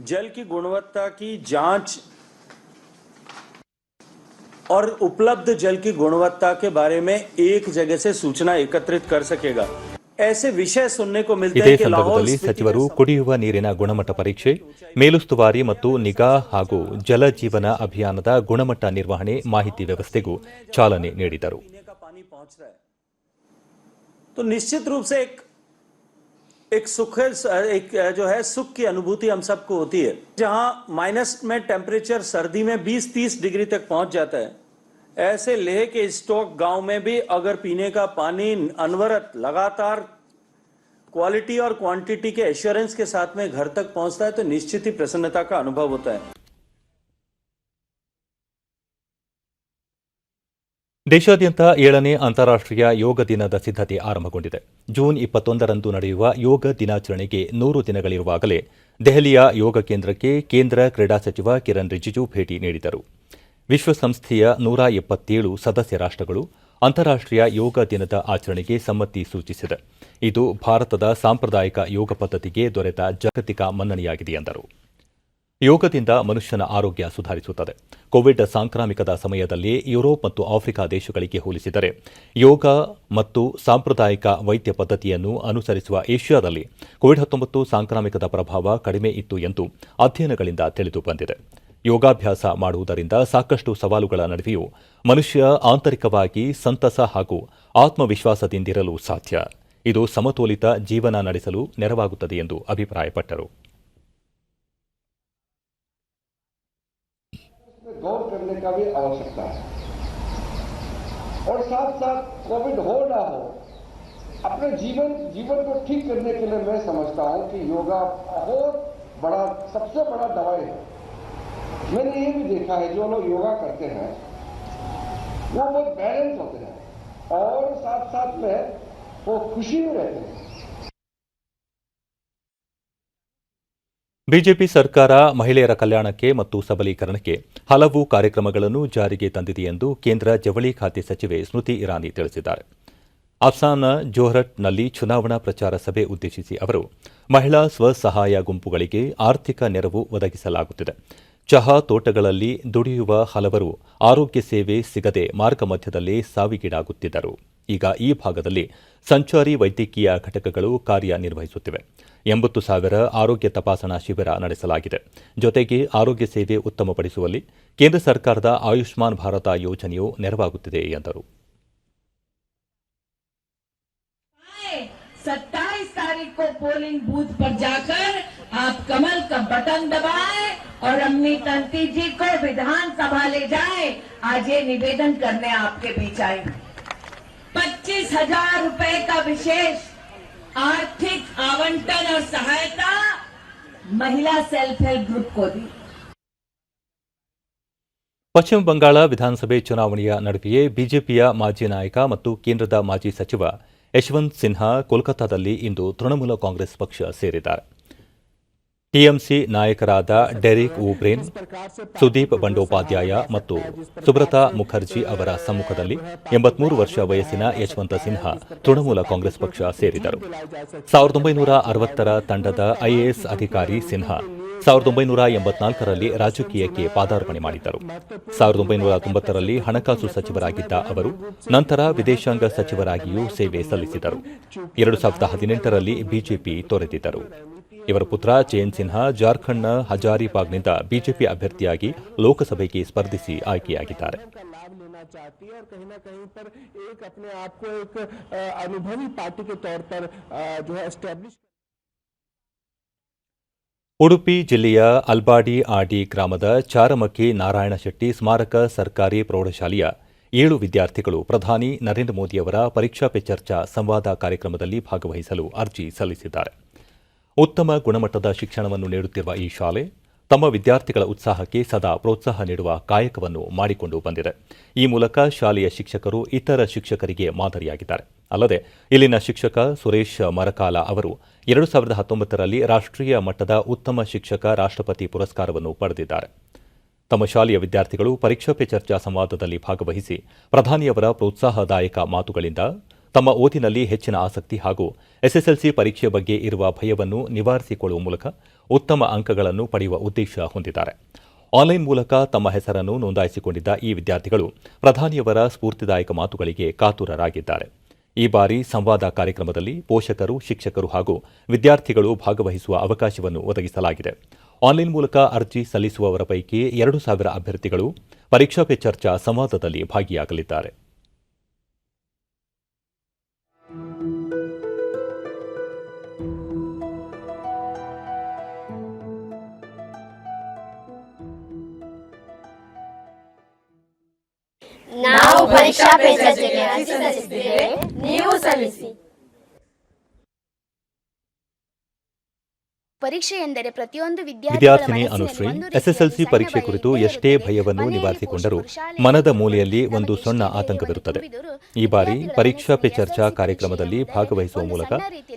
जल की गुणवत्ता की जांच और उपलब्ध जल की गुणवत्ता के बारे में एक जगह से सूचना एकत्रित कर सकेगा. ऐसे विषय सुनने को मिलते हैं. ಇದೇ ಸಂದರ್ಭದಲ್ಲಿ ಸಚಿವರು ಕುಡಿಯುವ ನೀರಿನ ಗುಣಮಟ್ಟ ಪರೀಕ್ಷೆ, ಮೇಲುಸ್ತುವಾರಿ ಮತ್ತು ನಿಗಾ ಹಾಗೂ ಜಲ ಜೀವನ ಅಭಿಯಾನದ ಗುಣಮಟ್ಟ ನಿರ್ವಹಣೆ ಮಾಹಿತಿ ವ್ಯವಸ್ಥೆಗೂ ಚಾಲನೆ ನೀಡಿದರು. तो निश्चित रूप से एक सुख जो है सुख की अनुभूति हम सबको होती है. जहां माइनस में टेम्परेचर सर्दी में 20-30 डिग्री तक पहुंच जाता है, ऐसे लेह के स्टॉक गांव में भी अगर पीने का पानी अनवरत लगातार क्वालिटी और क्वांटिटी के एश्योरेंस के साथ में घर तक पहुंचता है तो निश्चित ही प्रसन्नता का अनुभव होता है. ದೇಶಾದ್ಯಂತ 7ನೇ ಅಂತಾರಾಷ್ಟ್ರೀಯ ಯೋಗ ದಿನದ ಸಿದ್ಧತೆ ಆರಂಭಗೊಂಡಿದೆ. ಜೂನ್ 21ರಂದು ನಡೆಯುವ ಯೋಗ ದಿನಾಚರಣೆಗೆ 100 ದಿನಗಳಿರುವಾಗಲೇ ದೆಹಲಿಯ ಯೋಗ ಕೇಂದ್ರಕ್ಕೆ ಕೇಂದ್ರ ಕ್ರೀಡಾ ಸಚಿವ ಕಿರಣ್ ರಿಜಿಜು ಭೇಟಿ ನೀಡಿದರು. ವಿಶ್ವಸಂಸ್ಥೆಯ 177 ಸದಸ್ಯ ರಾಷ್ಟ್ರಗಳು ಅಂತಾರಾಷ್ಟ್ರೀಯ ಯೋಗ ದಿನದ ಆಚರಣೆಗೆ ಸಮ್ಮತಿ ಸೂಚಿಸಿದೆ. ಇದು ಭಾರತದ ಸಾಂಪ್ರದಾಯಿಕ ಯೋಗ ಪದ್ಧತಿಗೆ ದೊರೆತ ಜಾಗತಿಕ ಮನ್ನಣೆಯಾಗಿದೆ ಎಂದರು. ಯೋಗದಿಂದ ಮನುಷ್ಯನ ಆರೋಗ್ಯ ಸುಧಾರಿಸುತ್ತದೆ. ಕೋವಿಡ್ ಸಾಂಕ್ರಾಮಿಕದ ಸಮಯದಲ್ಲಿ ಯುರೋಪ್ ಮತ್ತು ಆಫ್ರಿಕಾ ದೇಶಗಳಿಗೆ ಹೋಲಿಸಿದರೆ ಯೋಗ ಮತ್ತು ಸಾಂಪ್ರದಾಯಿಕ ವೈದ್ಯ ಪದ್ಧತಿಯನ್ನು ಅನುಸರಿಸುವ ಏಷ್ಯಾದಲ್ಲಿ ಕೋವಿಡ್-19 ಸಾಂಕ್ರಾಮಿಕದ ಪ್ರಭಾವ ಕಡಿಮೆ ಇತ್ತು ಎಂದು ಅಧ್ಯಯನಗಳಿಂದ ತಿಳಿದು ಬಂದಿದೆ. ಯೋಗಾಭ್ಯಾಸ ಮಾಡುವುದರಿಂದ ಸಾಕಷ್ಟು ಸವಾಲುಗಳ ನಡುವೆಯೂ ಮನುಷ್ಯ ಆಂತರಿಕವಾಗಿ ಸಂತಸ ಹಾಗೂ ಆತ್ಮವಿಶ್ವಾಸದಿಂದಿರಲು ಸಾಧ್ಯ. ಇದು ಸಮತೋಲಿತ ಜೀವನ ನಡೆಸಲು ನೆರವಾಗುತ್ತದೆ ಎಂದು ಅಭಿಪ್ರಾಯಪಟ್ಟರು. गौर करने का भी आवश्यकता है और साथ साथ कोविड हो ना हो अपने जीवन को ठीक करने के लिए मैं समझता हूं कि योगा बहुत बड़ा सबसे बड़ा दवाई है. मैंने ये भी देखा है जो लोग योगा करते हैं वो बहुत बैलेंस होते हैं और साथ साथ में वो खुशी में रहते हैं. ಬಿಜೆಪಿ ಸರ್ಕಾರ ಮಹಿಳೆಯರ ಕಲ್ಯಾಣಕ್ಕೆ ಮತ್ತು ಸಬಲೀಕರಣಕ್ಕೆ ಹಲವು ಕಾರ್ಯಕ್ರಮಗಳನ್ನು ಜಾರಿಗೆ ತಂದಿದೆ ಎಂದು ಕೇಂದ್ರ ಜವಳಿ ಖಾತೆ ಸಚಿವೆ ಸ್ಮೃತಿ ಇರಾನಿ ತಿಳಿಸಿದ್ದಾರೆ. ಅಸ್ಸಾಂನ ಜೋರ್ಹಟ್ನಲ್ಲಿ ಚುನಾವಣಾ ಪ್ರಚಾರ ಸಭೆ ಉದ್ದೇಶಿಸಿ ಅವರು ಮಹಿಳಾ ಸ್ವಸಹಾಯ ಗುಂಪುಗಳಿಗೆ ಆರ್ಥಿಕ ನೆರವು ಒದಗಿಸಲಾಗುತ್ತಿದೆ. ಚಹಾ ತೋಟಗಳಲ್ಲಿ ದುಡಿಯುವ ಹಲವರು ಆರೋಗ್ಯ ಸೇವೆ ಸಿಗದೆ ಮಾರ್ಗ ಮಧ್ಯದಲ್ಲೇ ಸಾವಿಗೀಡಾಗುತ್ತಿದ್ದರು. ಈಗ ಈ ಭಾಗದಲ್ಲಿ ಸಂಚಾರಿ ವೈದ್ಯಕೀಯ ಘಟಕಗಳು ಕಾರ್ಯನಿರ್ವಹಿಸುತ್ತಿವೆ. 80,000 ಆರೋಗ್ಯ ತಪಾಸಣಾ ಶಿಬಿರ ನಡೆಸಲಾಗಿದೆ. ಜೊತೆಗೆ ಆರೋಗ್ಯ ಸೇವೆ ಉತ್ತಮಪಡಿಸುವಲ್ಲಿ ಕೇಂದ್ರ ಸರ್ಕಾರದ ಆಯುಷ್ಮಾನ್ ಭಾರತ ಯೋಜನೆಯು ನೆರವಾಗುತ್ತಿದೆ ಎಂದರು. 27 तारीख को पोलिंग बूथ पर जाकर आप कमल का बटन दबाएं और अम्मी तंती जी को विधानसभा ले जाएं. आज ये निवेदन करने आपके बीच आई. 25,000 रुपए का विशेष आर्थिक आवंटन और सहायता महिला सेल्फ हेल्प ग्रुप को दी. ಪಶ್ಚಿಮ ಬಂಗಾಳ ವಿಧಾನಸಭೆ ಚುನಾವಣೆಯ ನಡುವೆಯೇ ಬಿಜೆಪಿಯ ಮಾಜಿ ನಾಯಕ ಮತ್ತು ಕೇಂದ್ರದ ಮಾಜಿ ಸಚಿವ ಯಶವಂತ್ ಸಿನ್ಹಾ ಕೋಲ್ಕತ್ತಾದಲ್ಲಿ ಇಂದು ತೃಣಮೂಲ ಕಾಂಗ್ರೆಸ್ ಪಕ್ಷ ಸೇರಿದ್ದಾರೆ. ಟಿಎಂಸಿ ನಾಯಕರಾದ ಡೆರಿಕ್ ಓಬ್ರೇನ್, ಸುದೀಪ್ ಬಂಡೋಪಾಧ್ಯಾಯ ಮತ್ತು ಸುಬ್ರತಾ ಮುಖರ್ಜಿ ಅವರ ಸಮ್ಮುಖದಲ್ಲಿ 83 ವರ್ಷ ವಯಸ್ಸಿನ ಯಶವಂತ ಸಿನ್ಹಾ ತೃಣಮೂಲ ಕಾಂಗ್ರೆಸ್ ಪಕ್ಷ ಸೇರಿದರು. 1960ರ ತಂಡದ ಐಎಎಸ್ ಅಧಿಕಾರಿ ಸಿನ್ಹಾ 1984ರಲ್ಲಿ ರಾಜಕೀಯಕ್ಕೆ ಪಾದಾರ್ಪಣೆ ಮಾಡಿದ್ದರು. 1990ರಲ್ಲಿ ಹಣಕಾಸು ಸಚಿವರಾಗಿದ್ದ ಅವರು ನಂತರ ವಿದೇಶಾಂಗ ಸಚಿವರಾಗಿಯೂ ಸೇವೆ ಸಲ್ಲಿಸಿದರು. 2018ರಲ್ಲಿ ಬಿಜೆಪಿ ತೊರೆದಿದ್ದರು. ಇವರ ಪುತ್ರ ಜಯಂತ್ ಸಿನ್ಹಾ ಜಾರ್ಖಂಡ್ನ ಹಜಾರಿಬಾಗ್ನಿಂದ ಬಿಜೆಪಿ ಅಭ್ಯರ್ಥಿಯಾಗಿ ಲೋಕಸಭೆಗೆ ಸ್ಪರ್ಧಿಸಿ ಆಯ್ಕೆಯಾಗಿದ್ದಾರೆ. ಉಡುಪಿ ಜಿಲ್ಲೆಯ ಅಲ್ಬಾಡಿ ಆಡಿ ಗ್ರಾಮದ ಚಾರಮಕ್ಕಿ ನಾರಾಯಣ ಶೆಟ್ಟಿ ಸ್ಮಾರಕ ಸರ್ಕಾರಿ ಪ್ರೌಢಶಾಲೆಯ 7 ವಿದ್ಯಾರ್ಥಿಗಳು ಪ್ರಧಾನಿ ನರೇಂದ್ರ ಮೋದಿಯವರ ಪರೀಕ್ಷಾ ಪೆ ಚರ್ಚಾ ಸಂವಾದ ಕಾರ್ಯಕ್ರಮದಲ್ಲಿ ಭಾಗವಹಿಸಲು ಅರ್ಜಿ ಸಲ್ಲಿಸಿದ್ದಾರೆ. ಉತ್ತಮ ಗುಣಮಟ್ಟದ ಶಿಕ್ಷಣವನ್ನು ನೀಡುತ್ತಿರುವ ಈ ಶಾಲೆ ತಮ್ಮ ವಿದ್ಯಾರ್ಥಿಗಳ ಉತ್ಸಾಹಕ್ಕೆ ಸದಾ ಪ್ರೋತ್ಸಾಹ ನೀಡುವ ಕಾಯಕವನ್ನು ಮಾಡಿಕೊಂಡು ಬಂದಿದೆ. ಈ ಮೂಲಕ ಶಾಲೆಯ ಶಿಕ್ಷಕರು ಇತರ ಶಿಕ್ಷಕರಿಗೆ ಮಾದರಿಯಾಗಿದ್ದಾರೆ. ಅಲ್ಲದೆ ಇಲ್ಲಿನ ಶಿಕ್ಷಕ ಸುರೇಶ್ ಮರಕಾಲ ಅವರು 2019ರಲ್ಲಿ ರಾಷ್ಟ್ರೀಯ ಮಟ್ಟದ ಉತ್ತಮ ಶಿಕ್ಷಕ ರಾಷ್ಟ್ರಪತಿ ಪುರಸ್ಕಾರವನ್ನು ಪಡೆದಿದ್ದಾರೆ. ತಮ್ಮ ಶಾಲೆಯ ವಿದ್ಯಾರ್ಥಿಗಳು ಪರೀಕ್ಷಾ ಪೆ ಚರ್ಚಾ ಸಂವಾದದಲ್ಲಿ ಭಾಗವಹಿಸಿ ಪ್ರಧಾನಿಯವರ ಪ್ರೋತ್ಸಾಹದಾಯಕ ಮಾತುಗಳಿಂದ ತಮ್ಮ ಓದಿನಲ್ಲಿ ಹೆಚ್ಚಿನ ಆಸಕ್ತಿ ಹಾಗೂ ಎಸ್ಎಸ್ಎಲ್ಸಿ ಪರೀಕ್ಷೆ ಬಗ್ಗೆ ಇರುವ ಭಯವನ್ನು ನಿವಾರಿಸಿಕೊಳ್ಳುವ ಮೂಲಕ ಉತ್ತಮ ಅಂಕಗಳನ್ನು ಪಡೆಯುವ ಉದ್ದೇಶ ಹೊಂದಿದ್ದಾರೆ. ಆನ್ಲೈನ್ ಮೂಲಕ ತಮ್ಮ ಹೆಸರನ್ನು ನೋಂದಾಯಿಸಿಕೊಂಡಿದ್ದ ಈ ವಿದ್ಯಾರ್ಥಿಗಳು ಪ್ರಧಾನಿಯವರ ಸ್ಫೂರ್ತಿದಾಯಕ ಮಾತುಗಳಿಗೆ ಕಾತುರರಾಗಿದ್ದಾರೆ. ಈ ಬಾರಿ ಸಂವಾದ ಕಾರ್ಯಕ್ರಮದಲ್ಲಿ ಪೋಷಕರು, ಶಿಕ್ಷಕರು ಹಾಗೂ ವಿದ್ಯಾರ್ಥಿಗಳು ಭಾಗವಹಿಸುವ ಅವಕಾಶವನ್ನು ಒದಗಿಸಲಾಗಿದೆ. ಆನ್ಲೈನ್ ಮೂಲಕ ಅರ್ಜಿ ಸಲ್ಲಿಸುವವರ ಪೈಕಿ 2,000 ಅಭ್ಯರ್ಥಿಗಳು ಪರೀಕ್ಷಾ ಪೆ ಚರ್ಚಾ ಸಂವಾದದಲ್ಲಿ ಭಾಗಿಯಾಗಲಿದ್ದಾರೆ. ನಾವು ಪರೀಕ್ಷಾ ಪೆ ಚರ್ಚೆಗೆ ಅರ್ಜಿ ಸಲ್ಲಿಸಿದ್ದೇವೆ, ನೀವು ಸಲ್ಲಿಸಿ. ಪರೀಕ್ಷೆ ಎಂದರೆ ಪ್ರತಿಯೊಂದು ವಿದ್ಯಾರ್ಥಿನಿ ಅನುಶ್ರೀ ಎಸ್ಎಸ್ಎಲ್ಸಿ ಪರೀಕ್ಷೆ ಕುರಿತು ಎಷ್ಟೇ ಭಯವನ್ನು ನಿವಾರಿಸಿಕೊಂಡರೂ ಮನದ ಮೂಲೆಯಲ್ಲಿ ಒಂದು ಸಣ್ಣ ಆತಂಕವಿರುತ್ತದೆ. ಈ ಬಾರಿ ಪರೀಕ್ಷಾ ಪೆ ಚರ್ಚಾ ಕಾರ್ಯಕ್ರಮದಲ್ಲಿ ಭಾಗವಹಿಸುವ ಮೂಲಕ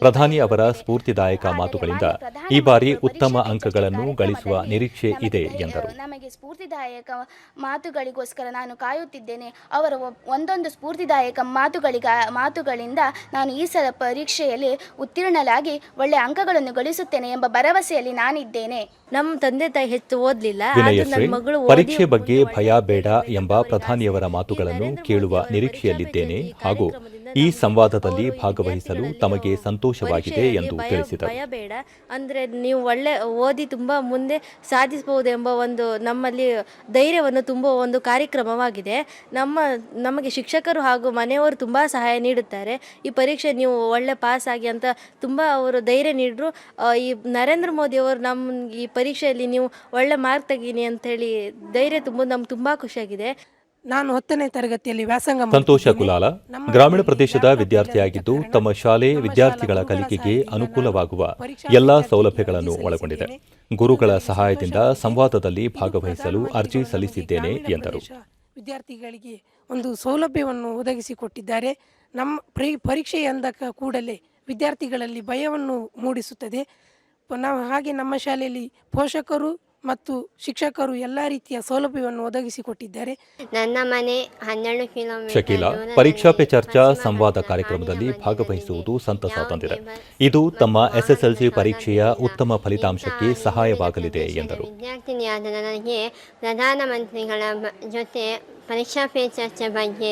ಪ್ರಧಾನಿ ಅವರ ಸ್ಫೂರ್ತಿದಾಯಕ ಮಾತುಗಳಿಂದ ಈ ಬಾರಿ ಉತ್ತಮ ಅಂಕಗಳನ್ನು ಗಳಿಸುವ ನಿರೀಕ್ಷೆ ಇದೆ ಎಂದರು. ನಮಗೆ ಸ್ಫೂರ್ತಿದಾಯಕ ಮಾತುಗಳಿಗೋಸ್ಕರ ನಾನು ಕಾಯುತ್ತಿದ್ದೇನೆ. ಅವರ ಒಂದೊಂದು ಸ್ಫೂರ್ತಿದಾಯಕ ಮಾತುಗಳಿಂದ ನಾನು ಈ ಸಲ ಪರೀಕ್ಷೆಯಲ್ಲಿ ಉತ್ತೀರ್ಣಲಾಗಿ ಒಳ್ಳೆಯ ಅಂಕಗಳನ್ನು ಗಳಿಸುತ್ತೇನೆ ಎಂಬ ಭರವಸೆಯಲ್ಲಿ ನಾನಿದ್ದೇನೆ. ನಮ್ಮ ತಂದೆ ತಾಯಿ ಹೆಚ್ಚು ಓದಲಿಲ್ಲ. ವಿನಯಶ್ರೀ ಪರೀಕ್ಷೆ ಬಗ್ಗೆ ಭಯ ಬೇಡ ಎಂಬ ಪ್ರಧಾನಿಯವರ ಮಾತುಗಳನ್ನು ಕೇಳುವ ನಿರೀಕ್ಷೆಯಲ್ಲಿದ್ದೇನೆ ಹಾಗೂ ಈ ಸಂವಾದದಲ್ಲಿ ಭಾಗವಹಿಸಲು ತಮಗೆ ಸಂತೋಷವಾಗಿದೆ ಎಂದು ತಿಳಿಸಿದರು. ಭಯ ಬೇಡ, ಅಂದರೆ ನೀವು ಒಳ್ಳೆ ಓದಿ ತುಂಬ ಮುಂದೆ ಸಾಧಿಸಬಹುದು ಎಂಬ ಒಂದು ನಮ್ಮಲ್ಲಿ ಧೈರ್ಯವನ್ನು ತುಂಬುವ ಒಂದು ಕಾರ್ಯಕ್ರಮವಾಗಿದೆ. ನಮಗೆ ಶಿಕ್ಷಕರು ಹಾಗೂ ಮನೆಯವರು ತುಂಬ ಸಹಾಯ ನೀಡುತ್ತಾರೆ. ಈ ಪರೀಕ್ಷೆ ನೀವು ಒಳ್ಳೆ ಪಾಸ್ ಆಗಿ ಅಂತ ತುಂಬ ಅವರು ಧೈರ್ಯ ನೀಡಿದ್ರು. ಈ ನರೇಂದ್ರ ಮೋದಿ ಅವರು ಈ ಪರೀಕ್ಷೆಯಲ್ಲಿ ನೀವು ಒಳ್ಳೆ ಮಾರ್ಕ್ ತೆಗೀನಿ ಅಂತ ಹೇಳಿ ಧೈರ್ಯ ತುಂಬ ನಮ್ಗೆ ತುಂಬಾ ಖುಷಿಯಾಗಿದೆ. ನಾನು 10ನೇ ತರಗತಿಯಲ್ಲಿ ವ್ಯಾಸಂಗ ಸಂತೋಷ ಕುಲಾಲ ಗ್ರಾಮೀಣ ಪ್ರದೇಶದ ವಿದ್ಯಾರ್ಥಿಯಾಗಿದ್ದು ತಮ್ಮ ಶಾಲೆ ವಿದ್ಯಾರ್ಥಿಗಳ ಕಲಿಕೆಗೆ ಅನುಕೂಲವಾಗುವ ಎಲ್ಲಾ ಸೌಲಭ್ಯಗಳನ್ನು ಒಳಗೊಂಡಿದೆ. ಗುರುಗಳ ಸಹಾಯದಿಂದ ಸಂವಾದದಲ್ಲಿ ಭಾಗವಹಿಸಲು ಅರ್ಜಿ ಸಲ್ಲಿಸಿದ್ದೇನೆ ಎಂದರು. ವಿದ್ಯಾರ್ಥಿಗಳಿಗೆ ಒಂದು ಸೌಲಭ್ಯವನ್ನು ಒದಗಿಸಿಕೊಟ್ಟಿದ್ದಾರೆ. ನಮ್ಮ ಪರೀಕ್ಷೆ ಎಂದ ಕೂಡಲೇ ವಿದ್ಯಾರ್ಥಿಗಳಲ್ಲಿ ಭಯವನ್ನು ಮೂಡಿಸುತ್ತದೆ. ಹಾಗೆ ನಮ್ಮ ಶಾಲೆಯಲ್ಲಿ ಪೋಷಕರು ಮತ್ತು ಶಿಕ್ಷಕರು ಎಲ್ಲ ರೀತಿಯ ಸೌಲಭ್ಯವನ್ನು ಒದಗಿಸಿಕೊಟ್ಟಿದ್ದಾರೆ. ನನ್ನ ಮನೆ 12 ಕಿಲೋಮೀಟರ್. ಶಕೀಲಾ ಪರೀಕ್ಷಾ ಪೆ ಚರ್ಚಾ ಸಂವಾದ ಕಾರ್ಯಕ್ರಮದಲ್ಲಿ ಭಾಗವಹಿಸುವುದು ಸಂತಸ ತಂದಿದೆ. ಇದು ತಮ್ಮ ಎಸ್ಎಸ್ಎಲ್ಸಿ ಪರೀಕ್ಷೆಯ ಉತ್ತಮ ಫಲಿತಾಂಶಕ್ಕೆ ಸಹಾಯವಾಗಲಿದೆ ಎಂದರು. ವಿದ್ಯಾರ್ಥಿನಿಯಾದ ನನಗೆ ಪ್ರಧಾನಮಂತ್ರಿಗಳ ಜೊತೆ ಪರೀಕ್ಷಾ ಪೇ ಚರ್ಚೆ ಬಗ್ಗೆ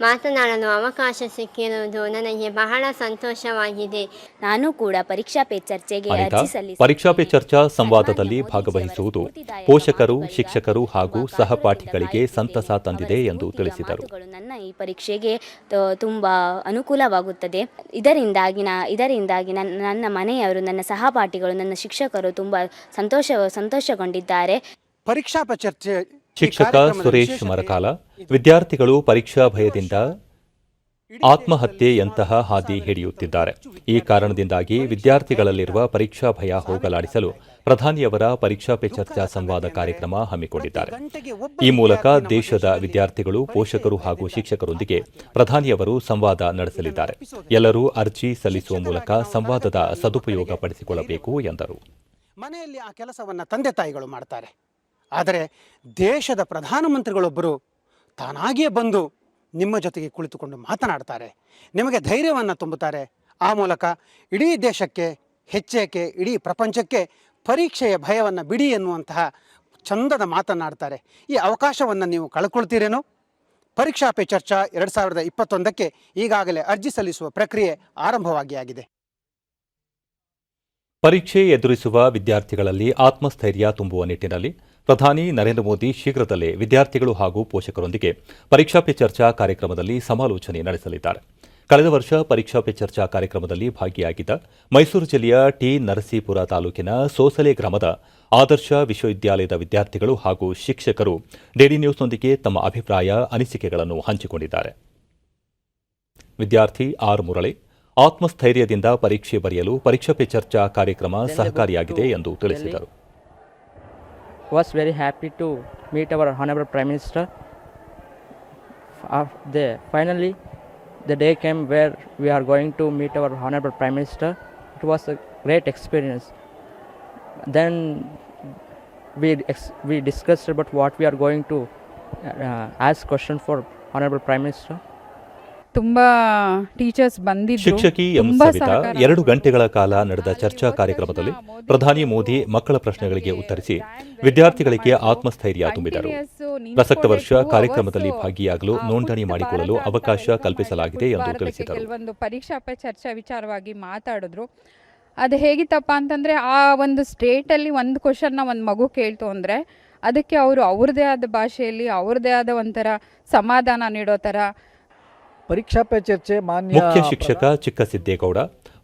ಮಾತನಾಡಲು ಅವಕಾಶ ಸಿಕ್ಕಿರುವುದು ನನಗೆ ಬಹಳ ಸಂತೋಷವಾಗಿದೆ. ನಾನು ಕೂಡ ಪರೀಕ್ಷಾ ಪೇ ಚರ್ಚೆಗೆ ಅರ್ಜಿ ಸಲ್ಲಿಸಿ ಪರೀಕ್ಷಾ ಪೇ ಚರ್ಚಾ ಸಂವಾದದಲ್ಲಿ ಭಾಗವಹಿಸುವುದು ಪೋಷಕರು, ಶಿಕ್ಷಕರು ಹಾಗೂ ಸಹಪಾಠಿಗಳಿಗೆ ಸಂತಸ ತಂದಿದೆ ಎಂದು ತಿಳಿಸಿದರು. ನನ್ನ ಈ ಪರೀಕ್ಷೆಗೆ ತುಂಬಾ ಅನುಕೂಲವಾಗುತ್ತದೆ. ಇದರಿಂದಾಗಿ ನನ್ನ ಮನೆಯವರು, ನನ್ನ ಸಹಪಾಠಿಗಳು, ನನ್ನ ಶಿಕ್ಷಕರು ತುಂಬಾ ಸಂತೋಷಗೊಂಡಿದ್ದಾರೆ. ಪರೀಕ್ಷಾ ಪೇ ಚರ್ಚೆ ಶಿಕ್ಷಕ ಸುರೇಶ್ ಮರಕಾಲ ವಿದ್ಯಾರ್ಥಿಗಳು ಪರೀಕ್ಷಾ ಭಯದಿಂದ ಆತ್ಮಹತ್ಯೆಯಂತಹ ಹಾದಿ ಹಿಡಿಯುತ್ತಿದ್ದಾರೆ. ಈ ಕಾರಣದಿಂದಾಗಿ ವಿದ್ಯಾರ್ಥಿಗಳಲ್ಲಿರುವ ಪರೀಕ್ಷಾ ಭಯ ಹೋಗಲಾಡಿಸಲು ಪ್ರಧಾನಿಯವರ ಪರೀಕ್ಷಾ ಪೇ ಚರ್ಚಾ ಸಂವಾದ ಕಾರ್ಯಕ್ರಮ ಹಮ್ಮಿಕೊಂಡಿದ್ದಾರೆ. ಈ ಮೂಲಕ ದೇಶದ ವಿದ್ಯಾರ್ಥಿಗಳು, ಪೋಷಕರು ಹಾಗೂ ಶಿಕ್ಷಕರೊಂದಿಗೆ ಪ್ರಧಾನಿಯವರು ಸಂವಾದ ನಡೆಸಲಿದ್ದಾರೆ. ಎಲ್ಲರೂ ಅರ್ಜಿ ಸಲ್ಲಿಸುವ ಮೂಲಕ ಸಂವಾದದ ಸದುಪಯೋಗ ಪಡಿಸಿಕೊಳ್ಳಬೇಕು ಎಂದರು. ಮನೆಯಲ್ಲಿ ಆ ಕೆಲಸವನ್ನು ತಂದೆ ತಾಯಿಗಳು ಮಾಡ್ತಾರೆ, ಆದರೆ ದೇಶದ ಪ್ರಧಾನಮಂತ್ರಿಗಳೊಬ್ಬರು ತಾನಾಗಿಯೇ ಬಂದು ನಿಮ್ಮ ಜೊತೆಗೆ ಕುಳಿತುಕೊಂಡು ಮಾತನಾಡ್ತಾರೆ, ನಿಮಗೆ ಧೈರ್ಯವನ್ನು ತುಂಬುತ್ತಾರೆ. ಆ ಮೂಲಕ ಇಡೀ ದೇಶಕ್ಕೆ, ಹೆಚ್ಚೇಕೆ ಇಡೀ ಪ್ರಪಂಚಕ್ಕೆ ಪರೀಕ್ಷೆಯ ಭಯವನ್ನು ಬಿಡಿ ಎನ್ನುವಂತಹ ಚಂದದ ಮಾತನಾಡ್ತಾರೆ. ಈ ಅವಕಾಶವನ್ನು ನೀವು ಕಳ್ಕೊಳ್ತೀರೇನೋ? ಪರೀಕ್ಷಾ ಪೇ ಚರ್ಚಾ 2021ಕ್ಕೆ ಈಗಾಗಲೇ ಅರ್ಜಿ ಸಲ್ಲಿಸುವ ಪ್ರಕ್ರಿಯೆ ಆರಂಭವಾಗಿದೆ. ಪರೀಕ್ಷೆ ಎದುರಿಸುವ ವಿದ್ಯಾರ್ಥಿಗಳಲ್ಲಿ ಆತ್ಮಸ್ಥೈರ್ಯ ತುಂಬುವ ನಿಟ್ಟಿನಲ್ಲಿ ಪ್ರಧಾನಿ ನರೇಂದ್ರ ಮೋದಿ ಶೀಘ್ರದಲ್ಲೇ ವಿದ್ಯಾರ್ಥಿಗಳು ಹಾಗೂ ಪೋಷಕರೊಂದಿಗೆ ಪರೀಕ್ಷಾ ಪೇ ಚರ್ಚಾ ಕಾರ್ಯಕ್ರಮದಲ್ಲಿ ಸಮಾಲೋಚನೆ ನಡೆಸಲಿದ್ದಾರೆ. ಕಳೆದ ವರ್ಷ ಪರೀಕ್ಷಾ ಪೇ ಚರ್ಚಾ ಕಾರ್ಯಕ್ರಮದಲ್ಲಿ ಭಾಗಿಯಾಗಿದ್ದ ಮೈಸೂರು ಜಿಲ್ಲೆಯ ಟಿ ನರಸೀಪುರ ತಾಲೂಕಿನ ಸೋಸಲೆ ಗ್ರಾಮದ ಆದರ್ಶ ವಿಶ್ವವಿದ್ಯಾಲಯದ ವಿದ್ಯಾರ್ಥಿಗಳು ಹಾಗೂ ಶಿಕ್ಷಕರು ಡಿಡಿ ನ್ಯೂಸ್ನೊಂದಿಗೆ ತಮ್ಮ ಅಭಿಪ್ರಾಯ, ಅನಿಸಿಕೆಗಳನ್ನು ಹಂಚಿಕೊಂಡಿದ್ದಾರೆ. ವಿದ್ಯಾರ್ಥಿ ಆರ್ ಮುರಳಿ ಆತ್ಮಸ್ಥೈರ್ಯದಿಂದ ಪರೀಕ್ಷೆ ಬರೆಯಲು ಪರೀಕ್ಷಾ ಪೇ ಚರ್ಚಾ ಕಾರ್ಯಕ್ರಮ ಸಹಕಾರಿಯಾಗಿದೆ ಎಂದು ತಿಳಿಸಿದರು. Was very happy to meet our Honorable Prime Minister. Finally, the day came where we are going to meet our Honorable Prime Minister. It was a great experience. Then we discussed about what we are going to ask question for Honorable Prime Minister. ತುಂಬಾ teachers ಬಂದಿದ್ರು. ಶಿಕ್ಷಕಿ M Savita 2 ಗಂಟೆಗಳ ಕಾಲ ನಡೆದ ಚರ್ಚಾ ಕಾರ್ಯಕ್ರಮದಲ್ಲಿ ಪ್ರಧಾನಿ ಮೋದಿ ಮಕ್ಕಳ ಪ್ರಶ್ನೆಗಳಿಗೆ ಉತ್ತರಿಸಿ ವಿದ್ಯಾರ್ಥಿಗಳಿಗೆ ಆತ್ಮಸ್ಥೈರ್ಯ ತುಂಬಿದರು. ಪ್ರಸಕ್ತ ವರ್ಷ ಕಾರ್ಯಕ್ರಮದಲ್ಲಿ ಭಾಗಿಯಾಗಲು ನೋಂದಣಿ ಮಾಡಿಕೊಳ್ಳಲು ಅವಕಾಶ ಕಲ್ಪಿಸಲಾಗಿದೆ ಎಂದು ತಿಳಿಸಿದರು. ಕೆಲವೊಂದು ಪರೀಕ್ಷಾ ಪೇ ಚರ್ಚಾ ವಿಚಾರವಾಗಿ ಮಾತಾಡಿದ್ರು. ಅದು ಹೇಗಿತ್ತಪ್ಪ ಅಂತಂದ್ರೆ, ಆ ಒಂದು ಸ್ಟೇಟಲ್ಲಿ ಒಂದು ಕ್ವಶನ್ನ ಒಂದು ಮಗು ಕೇಳ್ತು ಅಂದರೆ ಅದಕ್ಕೆ ಅವರು ಅವ್ರದ್ದೇ ಆದ ಭಾಷೆಯಲ್ಲಿ ಅವ್ರದ್ದೇ ಆದ ಒಂಥರ ಸಮಾಧಾನ ನೀಡೋ ಥರ. ಪರೀಕ್ಷಾ ಪೇ ಚರ್ಚೆ ಮುಖ್ಯ ಶಿಕ್ಷಕ ಚಿಕ್ಕಸಿದ್ದೇಗೌಡ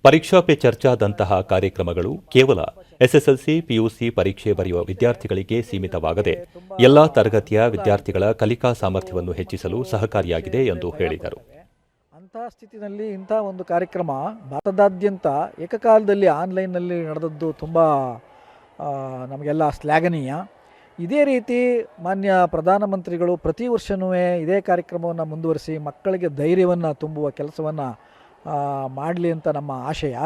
ಪರೀಕ್ಷಾ ಪೇ ಚರ್ಚಾದಂತಹ ಕಾರ್ಯಕ್ರಮಗಳು ಕೇವಲ ಎಸ್ಎಸ್ಎಲ್ಸಿ, ಪಿಯುಸಿ ಪರೀಕ್ಷೆ ಬರೆಯುವ ವಿದ್ಯಾರ್ಥಿಗಳಿಗೆ ಸೀಮಿತವಾಗದೆ ಎಲ್ಲಾ ತರಗತಿಯ ವಿದ್ಯಾರ್ಥಿಗಳ ಕಲಿಕಾ ಸಾಮರ್ಥ್ಯವನ್ನು ಹೆಚ್ಚಿಸಲು ಸಹಕಾರಿಯಾಗಿದೆ ಎಂದು ಹೇಳಿದರು. ಅಂತಹ ಸ್ಥಿತಿನಲ್ಲಿ ಇಂಥ ಒಂದು ಕಾರ್ಯಕ್ರಮ ಭಾರತದಾದ್ಯಂತ ಏಕಕಾಲದಲ್ಲಿ ಆನ್ಲೈನ್ನಲ್ಲಿ ನಡೆದದ್ದು ತುಂಬ ನಮಗೆಲ್ಲ ಶ್ಲಾಘನೀಯ. ಇದೇ ರೀತಿ ಮಾನ್ಯ ಪ್ರಧಾನಮಂತ್ರಿಗಳು ಪ್ರತಿ ವರ್ಷವೂ ಇದೇ ಕಾರ್ಯಕ್ರಮವನ್ನು ಮುಂದುವರಿಸಿ ಮಕ್ಕಳಿಗೆ ಧೈರ್ಯವನ್ನು ತುಂಬುವ ಕೆಲಸವನ್ನು ಮಾಡಲಿ ಅಂತ ನಮ್ಮ ಆಶಯ.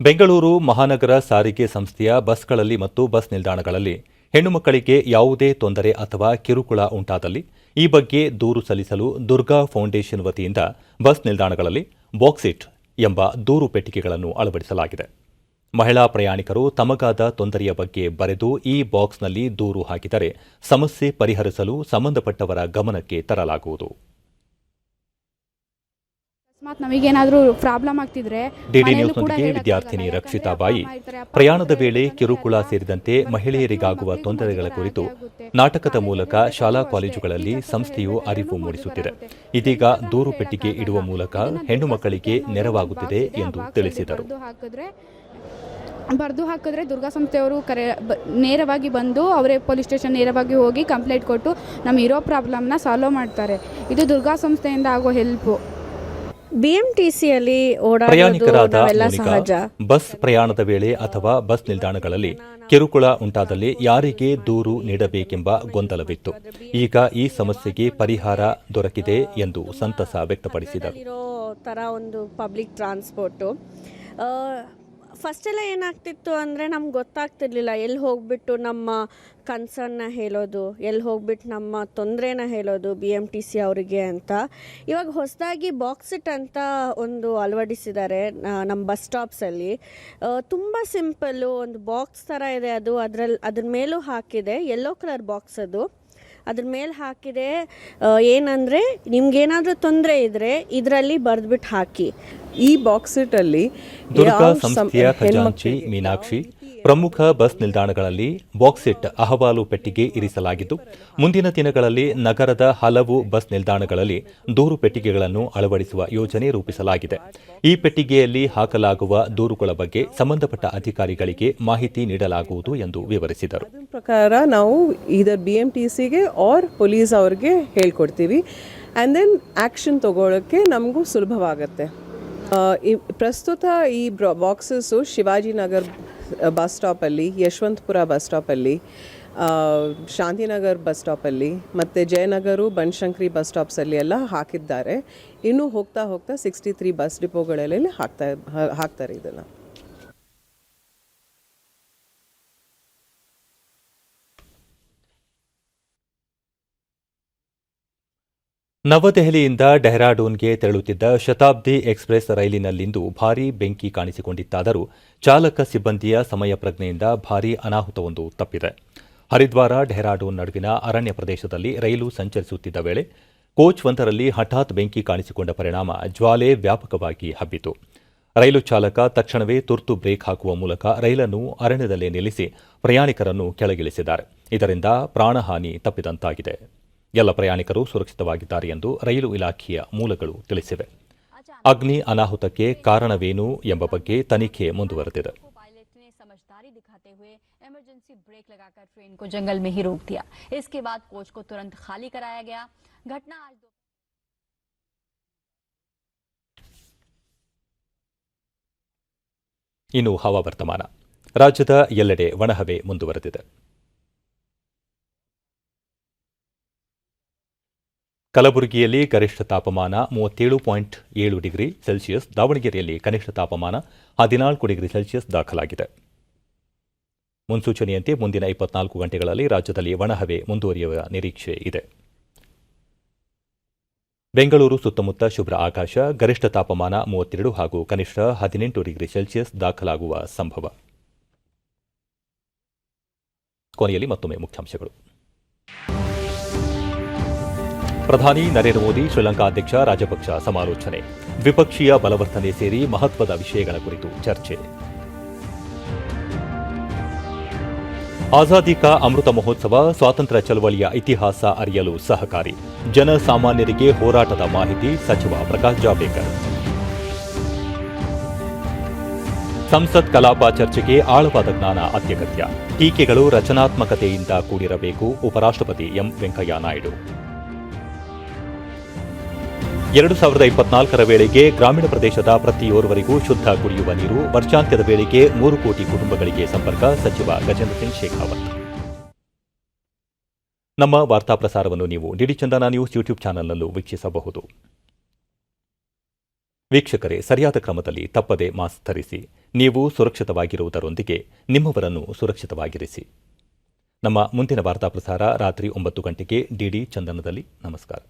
ಬೆಂಗಳೂರು ಮಹಾನಗರ ಸಾರಿಗೆ ಸಂಸ್ಥೆಯ ಬಸ್ಗಳಲ್ಲಿ ಮತ್ತು ಬಸ್ ನಿಲ್ದಾಣಗಳಲ್ಲಿ ಹೆಣ್ಣು ಮಕ್ಕಳಿಗೆ ಯಾವುದೇ ತೊಂದರೆ ಅಥವಾ ಕಿರುಕುಳ ಉಂಟಾದಲ್ಲಿ ಈ ಬಗ್ಗೆ ದೂರು ಸಲ್ಲಿಸಲು ದುರ್ಗಾ ಫೌಂಡೇಶನ್ ವತಿಯಿಂದ ಬಸ್ ನಿಲ್ದಾಣಗಳಲ್ಲಿ ಬಾಕ್ಸಿಟ್ ಎಂಬ ದೂರು ಪೆಟ್ಟಿಗೆಗಳನ್ನು ಅಳವಡಿಸಲಾಗಿದೆ. ಮಹಿಳಾ ಪ್ರಯಾಣಿಕರು ತಮಗಾದ ತೊಂದರೆಯ ಬಗ್ಗೆ ಬರೆದು ಈ ಬಾಕ್ಸ್ನಲ್ಲಿ ದೂರು ಹಾಕಿದರೆ ಸಮಸ್ಯೆ ಪರಿಹರಿಸಲು ಸಂಬಂಧಪಟ್ಟವರ ಗಮನಕ್ಕೆ ತರಲಾಗುವುದು. ಅಕಸ್ಮಾತ್ ನಮಗೇನಾದರೂ ಪ್ರಾಬ್ಲಮ್ ಆಗ್ತಿದ್ರೆ ಡಿಡಿ ನ್ಯೂಸ್ನೊಂದಿಗೆ ವಿದ್ಯಾರ್ಥಿನಿ ರಕ್ಷಿತಾ ಬಾಯಿ ಪ್ರಯಾಣದ ವೇಳೆ ಕಿರುಕುಳ ಸೇರಿದಂತೆ ಮಹಿಳೆಯರಿಗಾಗುವ ತೊಂದರೆಗಳ ಕುರಿತು ನಾಟಕದ ಮೂಲಕ ಶಾಲಾ ಕಾಲೇಜುಗಳಲ್ಲಿ ಸಂಸ್ಥೆಯು ಅರಿವು ಮೂಡಿಸುತ್ತಿದೆ. ಇದೀಗ ದೂರು ಪೆಟ್ಟಿಗೆ ಇಡುವ ಮೂಲಕ ಹೆಣ್ಣು ಮಕ್ಕಳಿಗೆ ನೆರವಾಗುತ್ತಿದೆ ಎಂದು ತಿಳಿಸಿದರು. ಬರೆದು ಹಾಕಿದ್ರೆ ದುರ್ಗಾ ಸಂಸ್ಥೆಯವರು ನೇರವಾಗಿ ಬಂದು ಅವರೇ ಪೊಲೀಸ್ ಸ್ಟೇಷನ್ ನೇರವಾಗಿ ಹೋಗಿ ಕಂಪ್ಲೇಂಟ್ ಕೊಟ್ಟು ನಮ್ಮ ಇರೋ ಪ್ರಾಬ್ಲಮ್ನ ಸಾಲ್ವ್ ಮಾಡ್ತಾರೆ. ಇದು ದುರ್ಗಾ ಸಂಸ್ಥೆಯಿಂದ ಆಗೋ ಹೆಲ್ಪು. ಬಿಎಂಟಿಸಿಯಲ್ಲಿ ಪ್ರಯಾಣಿಕರಾದ ಮೂಲಕ ಬಸ್ ಪ್ರಯಾಣದ ವೇಳೆ ಅಥವಾ ಬಸ್ ನಿಲ್ದಾಣಗಳಲ್ಲಿ ಕಿರುಕುಳ ಉಂಟಾದಲ್ಲಿ ಯಾರಿಗೆ ದೂರು ನೀಡಬೇಕೆಂಬ ಗೊಂದಲವಿತ್ತು. ಈಗ ಈ ಸಮಸ್ಯೆಗೆ ಪರಿಹಾರ ದೊರಕಿದೆ ಎಂದು ಸಂತಸ ವ್ಯಕ್ತಪಡಿಸಿದರು. ತರ ಒಂದು ಪಬ್ಲಿಕ್ ಟ್ರಾನ್ಸ್ಪೋರ್ಟು ಫಸ್ಟೆಲ್ಲ ಏನಾಗ್ತಿತ್ತು ಅಂದರೆ ನಮ್ಗೆ ಗೊತ್ತಾಗ್ತಿರ್ಲಿಲ್ಲ ಎಲ್ಲಿ ಹೋಗ್ಬಿಟ್ಟು ನಮ್ಮ ಕನ್ಸರ್ನ್ನ ಹೇಳೋದು, ಎಲ್ಲಿ ಹೋಗ್ಬಿಟ್ಟು ನಮ್ಮ ತೊಂದರೆನ ಹೇಳೋದು BMTC ಅವರಿಗೆ ಅಂತ. ಇವಾಗ ಹೊಸದಾಗಿ ಬಾಕ್ಸಿಟ್ ಅಂತ ಒಂದು ಅಳವಡಿಸಿದ್ದಾರೆ ನಮ್ಮ ಬಸ್ ಸ್ಟಾಪ್ಸಲ್ಲಿ. ತುಂಬ ಸಿಂಪಲ್ಲು, ಒಂದು ಬಾಕ್ಸ್ ಥರ ಇದೆ ಅದು. ಅದ್ರ ಮೇಲೂ ಹಾಕಿದೆ, ಯೆಲ್ಲೋ ಕಲರ್ ಬಾಕ್ಸ್ ಅದು. ಅದ್ರ ಮೇಲೆ ಹಾಕಿದೆ ಏನಂದರೆ ನಿಮ್ಗೇನಾದರೂ ತೊಂದರೆ ಇದ್ದರೆ ಇದರಲ್ಲಿ ಬರೆದ್ಬಿಟ್ಟು ಹಾಕಿ. ಈ ಬಾಕ್ಸಿಟಲ್ಲಿ ದುರ್ಗಾ ಸಂಸ್ಥೆಯ ಖಜಾಂಚಿ ಮೀನಾಕ್ಷಿ ಪ್ರಮುಖ ಬಸ್ ನಿಲ್ದಾಣಗಳಲ್ಲಿ ಬಾಕ್ಸಿಟ್ ಅಹವಾಲು ಪೆಟ್ಟಿಗೆ ಇರಿಸಲಾಗಿದ್ದು, ಮುಂದಿನ ದಿನಗಳಲ್ಲಿ ನಗರದ ಹಲವು ಬಸ್ ನಿಲ್ದಾಣಗಳಲ್ಲಿ ದೂರು ಪೆಟ್ಟಿಗೆಗಳನ್ನು ಅಳವಡಿಸುವ ಯೋಜನೆ ರೂಪಿಸಲಾಗಿದೆ. ಈ ಪೆಟ್ಟಿಗೆಯಲ್ಲಿ ಹಾಕಲಾಗುವ ದೂರುಗಳ ಬಗ್ಗೆ ಸಂಬಂಧಪಟ್ಟ ಅಧಿಕಾರಿಗಳಿಗೆ ಮಾಹಿತಿ ನೀಡಲಾಗುವುದು ಎಂದು ವಿವರಿಸಿದರು. ಪ್ರಕಾರ ನಾವು ಇದರ BMTCಗೆ ಆರ್ ಪೊಲೀಸ್ ಅವ್ರಿಗೆ ಹೇಳ್ಕೊಡ್ತೀವಿ. ಆ್ಯಂಡ್ ದೆನ್ ಆ್ಯಕ್ಷನ್ ತಗೊಳ್ಳೋಕ್ಕೆ ನಮಗೂ ಸುಲಭವಾಗುತ್ತೆ. ಪ್ರಸ್ತುತ ಈ ಬಾಕ್ಸಸ್ಸು ಶಿವಾಜಿನಗರ್ ಬಸ್ ಸ್ಟಾಪಲ್ಲಿ, ಯಶವಂತಪುರ ಬಸ್ ಸ್ಟಾಪಲ್ಲಿ, ಶಾಂತಿನಗರ್ ಬಸ್ ಸ್ಟಾಪಲ್ಲಿ ಮತ್ತು ಜಯನಗರು ಬನಶಂಕರಿ ಬಸ್ ಸ್ಟಾಪ್ಸಲ್ಲಿ ಎಲ್ಲ ಹಾಕಿದ್ದಾರೆ. ಇನ್ನೂ ಹೋಗ್ತಾ 63 ಬಸ್ ಡಿಪೋಗಳಲ್ಲಿ ಹಾಕ್ತಾರೆ ಇದನ್ನು. ನವದೆಹಲಿಯಿಂದ ಡೆಹ್ರಾಡೂನ್ಗೆ ತೆರಳುತ್ತಿದ್ದ ಶತಾಬ್ದಿ ಎಕ್ಸ್ಪ್ರೆಸ್ ರೈಲಿನಲ್ಲಿಂದು ಭಾರೀ ಬೆಂಕಿ ಕಾಣಿಸಿಕೊಂಡಿತ್ತಾದರೂ ಚಾಲಕ ಸಿಬ್ಬಂದಿಯ ಸಮಯ ಪ್ರಜ್ಞೆಯಿಂದ ಭಾರೀ ಅನಾಹುತವೊಂದು ತಪ್ಪಿದೆ. ಹರಿದ್ವಾರ ಡೆಹ್ರಾಡೂನ್ ನಡುವಿನ ಅರಣ್ಯ ಪ್ರದೇಶದಲ್ಲಿ ರೈಲು ಸಂಚರಿಸುತ್ತಿದ್ದ ವೇಳೆ ಕೋಚ್ ಒಂದರಲ್ಲಿ ಹಠಾತ್ ಬೆಂಕಿ ಕಾಣಿಸಿಕೊಂಡ ಪರಿಣಾಮ ಜ್ವಾಲೆ ವ್ಯಾಪಕವಾಗಿ ಹಬ್ಬಿತು. ರೈಲು ಚಾಲಕ ತಕ್ಷಣವೇ ತುರ್ತು ಬ್ರೇಕ್ ಹಾಕುವ ಮೂಲಕ ರೈಲನ್ನು ಅರಣ್ಯದಲ್ಲೇ ನಿಲ್ಲಿಸಿ ಪ್ರಯಾಣಿಕರನ್ನು ಕೆಳಗಿಳಿಸಿದ್ದಾರೆ. ಇದರಿಂದ ಪ್ರಾಣಹಾನಿ ತಪ್ಪಿದಂತಾಗಿದೆ. ಎಲ್ಲ ಪ್ರಯಾಣಿಕರು ಸುರಕ್ಷಿತವಾಗಿದ್ದಾರೆ ಎಂದು ರೈಲು ಇಲಾಖೆಯ ಮೂಲಗಳು ತಿಳಿಸಿವೆ. ಅಗ್ನಿ ಅನಾಹುತಕ್ಕೆ ಕಾರಣವೇನು ಎಂಬ ಬಗ್ಗೆ ತನಿಖೆ ಮುಂದುವರೆದಿದೆ. समझदारी दिखाते हुए इमरजेंसी ब्रेक लगाकर ट्रेन को जंगल में ही रोक दिया. इसके बाद कोच को तुरंत खाली कराया गया. घटना आज ಇನ್ನು ಹವಾವರ್ತಮಾನ. ರಾಜ್ಯದ ಎಲ್ಲೆಡೆ ಒಣಹವೆ ಮುಂದುವರೆದಿದೆ. ಕಲಬುರಗಿಯಲ್ಲಿ ಗರಿಷ್ಠ ತಾಪಮಾನ 37.7 ಡಿಗ್ರಿ ಸೆಲ್ಸಿಯಸ್, ದಾವಣಗೆರೆಯಲ್ಲಿ ಕನಿಷ್ಠ ತಾಪಮಾನ 14 ಡಿಗ್ರಿ ಸೆಲ್ಸಿಯಸ್ ದಾಖಲಾಗಿದೆ. ಮುನ್ಸೂಚನೆಯಂತೆ ಮುಂದಿನ 24 ಗಂಟೆಗಳಲ್ಲಿ ರಾಜ್ಯದಲ್ಲಿ ಒಣಹವೆ ಮುಂದುವರಿಯುವ ನಿರೀಕ್ಷೆ ಇದೆ. ಬೆಂಗಳೂರು ಸುತ್ತಮುತ್ತ ಶುಭ್ರ ಆಕಾಶ, ಗರಿಷ್ಠ ತಾಪಮಾನ 32 ಹಾಗೂ ಕನಿಷ್ಠ 18 ಡಿಗ್ರಿ ಸೆಲ್ಸಿಯಸ್ ದಾಖಲಾಗುವ ಸಂಭವ. ಕೊನೆಯಲ್ಲಿ ಮತ್ತೊಮ್ಮೆ ಮುಖ್ಯಾಂಶಗಳು. ಪ್ರಧಾನಿ ನರೇಂದ್ರ ಮೋದಿ ಶ್ರೀಲಂಕಾ ಅಧ್ಯಕ್ಷ ರಾಜಪಕ್ಷ ಸಮಾಲೋಚನೆ, ದ್ವಿಪಕ್ಷೀಯ ಬಲವರ್ಧನೆ ಸೇರಿ ಮಹತ್ವದ ವಿಷಯಗಳ ಕುರಿತು ಚರ್ಚೆ. ಆಜಾದಿ ಕಾ ಅಮೃತ ಮಹೋತ್ಸವ ಸ್ವಾತಂತ್ರ್ಯ ಚಳವಳಿಯ ಇತಿಹಾಸ ಅರಿಯಲು ಸಹಕಾರಿ, ಜನಸಾಮಾನ್ಯರಿಗೆ ಹೋರಾಟದ ಮಾಹಿತಿ ಸಚಿವ ಪ್ರಕಾಶ್ ಜಾವಡೇಕರ್. ಸಂಸತ್ ಕಲಾಪ ಚರ್ಚೆಗೆ ಆಳವಾದ ಜ್ಞಾನ ಅತ್ಯಗತ್ಯ, ಟೀಕೆಗಳು ರಚನಾತ್ಮಕತೆಯಿಂದ ಕೂಡಿರಬೇಕು, ಉಪರಾಷ್ಟ್ರಪತಿ ಎಂ ವೆಂಕಯ್ಯ ನಾಯ್ಡು. 2024ರ ವೇಳೆಗೆ ಗ್ರಾಮೀಣ ಪ್ರದೇಶದ ಪ್ರತಿಯೋರ್ವರಿಗೂ ಶುದ್ಧ ಕುಡಿಯುವ ನೀರು, ವರ್ಷಾಂತ್ಯದ ವೇಳೆಗೆ 3 ಕೋಟಿ ಕುಟುಂಬಗಳಿಗೆ ಸಂಪರ್ಕ, ಸಚಿವ ಗಜೇಂದ್ರ ಸಿಂಗ್ ಶೇಖಾವತ್. ನಮ್ಮ ವಾರ್ತಾ ಪ್ರಸಾರವನ್ನು ನೀವು ಡಿಡಿ ಚಂದನ ನ್ಯೂಸ್ ಯೂಟ್ಯೂಬ್ ಚಾನೆಲ್ನಲ್ಲೂ ವೀಕ್ಷಿಸಬಹುದು. ವೀಕ್ಷಕರೇ, ಸರಿಯಾದ ಕ್ರಮದಲ್ಲಿ ತಪ್ಪದೆ ಮಾಸ್ಕ್ ಧರಿಸಿ. ನೀವು ಸುರಕ್ಷಿತವಾಗಿರುವುದರೊಂದಿಗೆ ನಿಮ್ಮವರನ್ನು ಸುರಕ್ಷಿತವಾಗಿರಿಸಿ. ನಮ್ಮ ಮುಂದಿನ ವಾರ್ತಾ ಪ್ರಸಾರ ರಾತ್ರಿ 9 ಗಂಟೆಗೆ ಡಿಡಿ ಚಂದನದಲ್ಲಿ. ನಮಸ್ಕಾರ.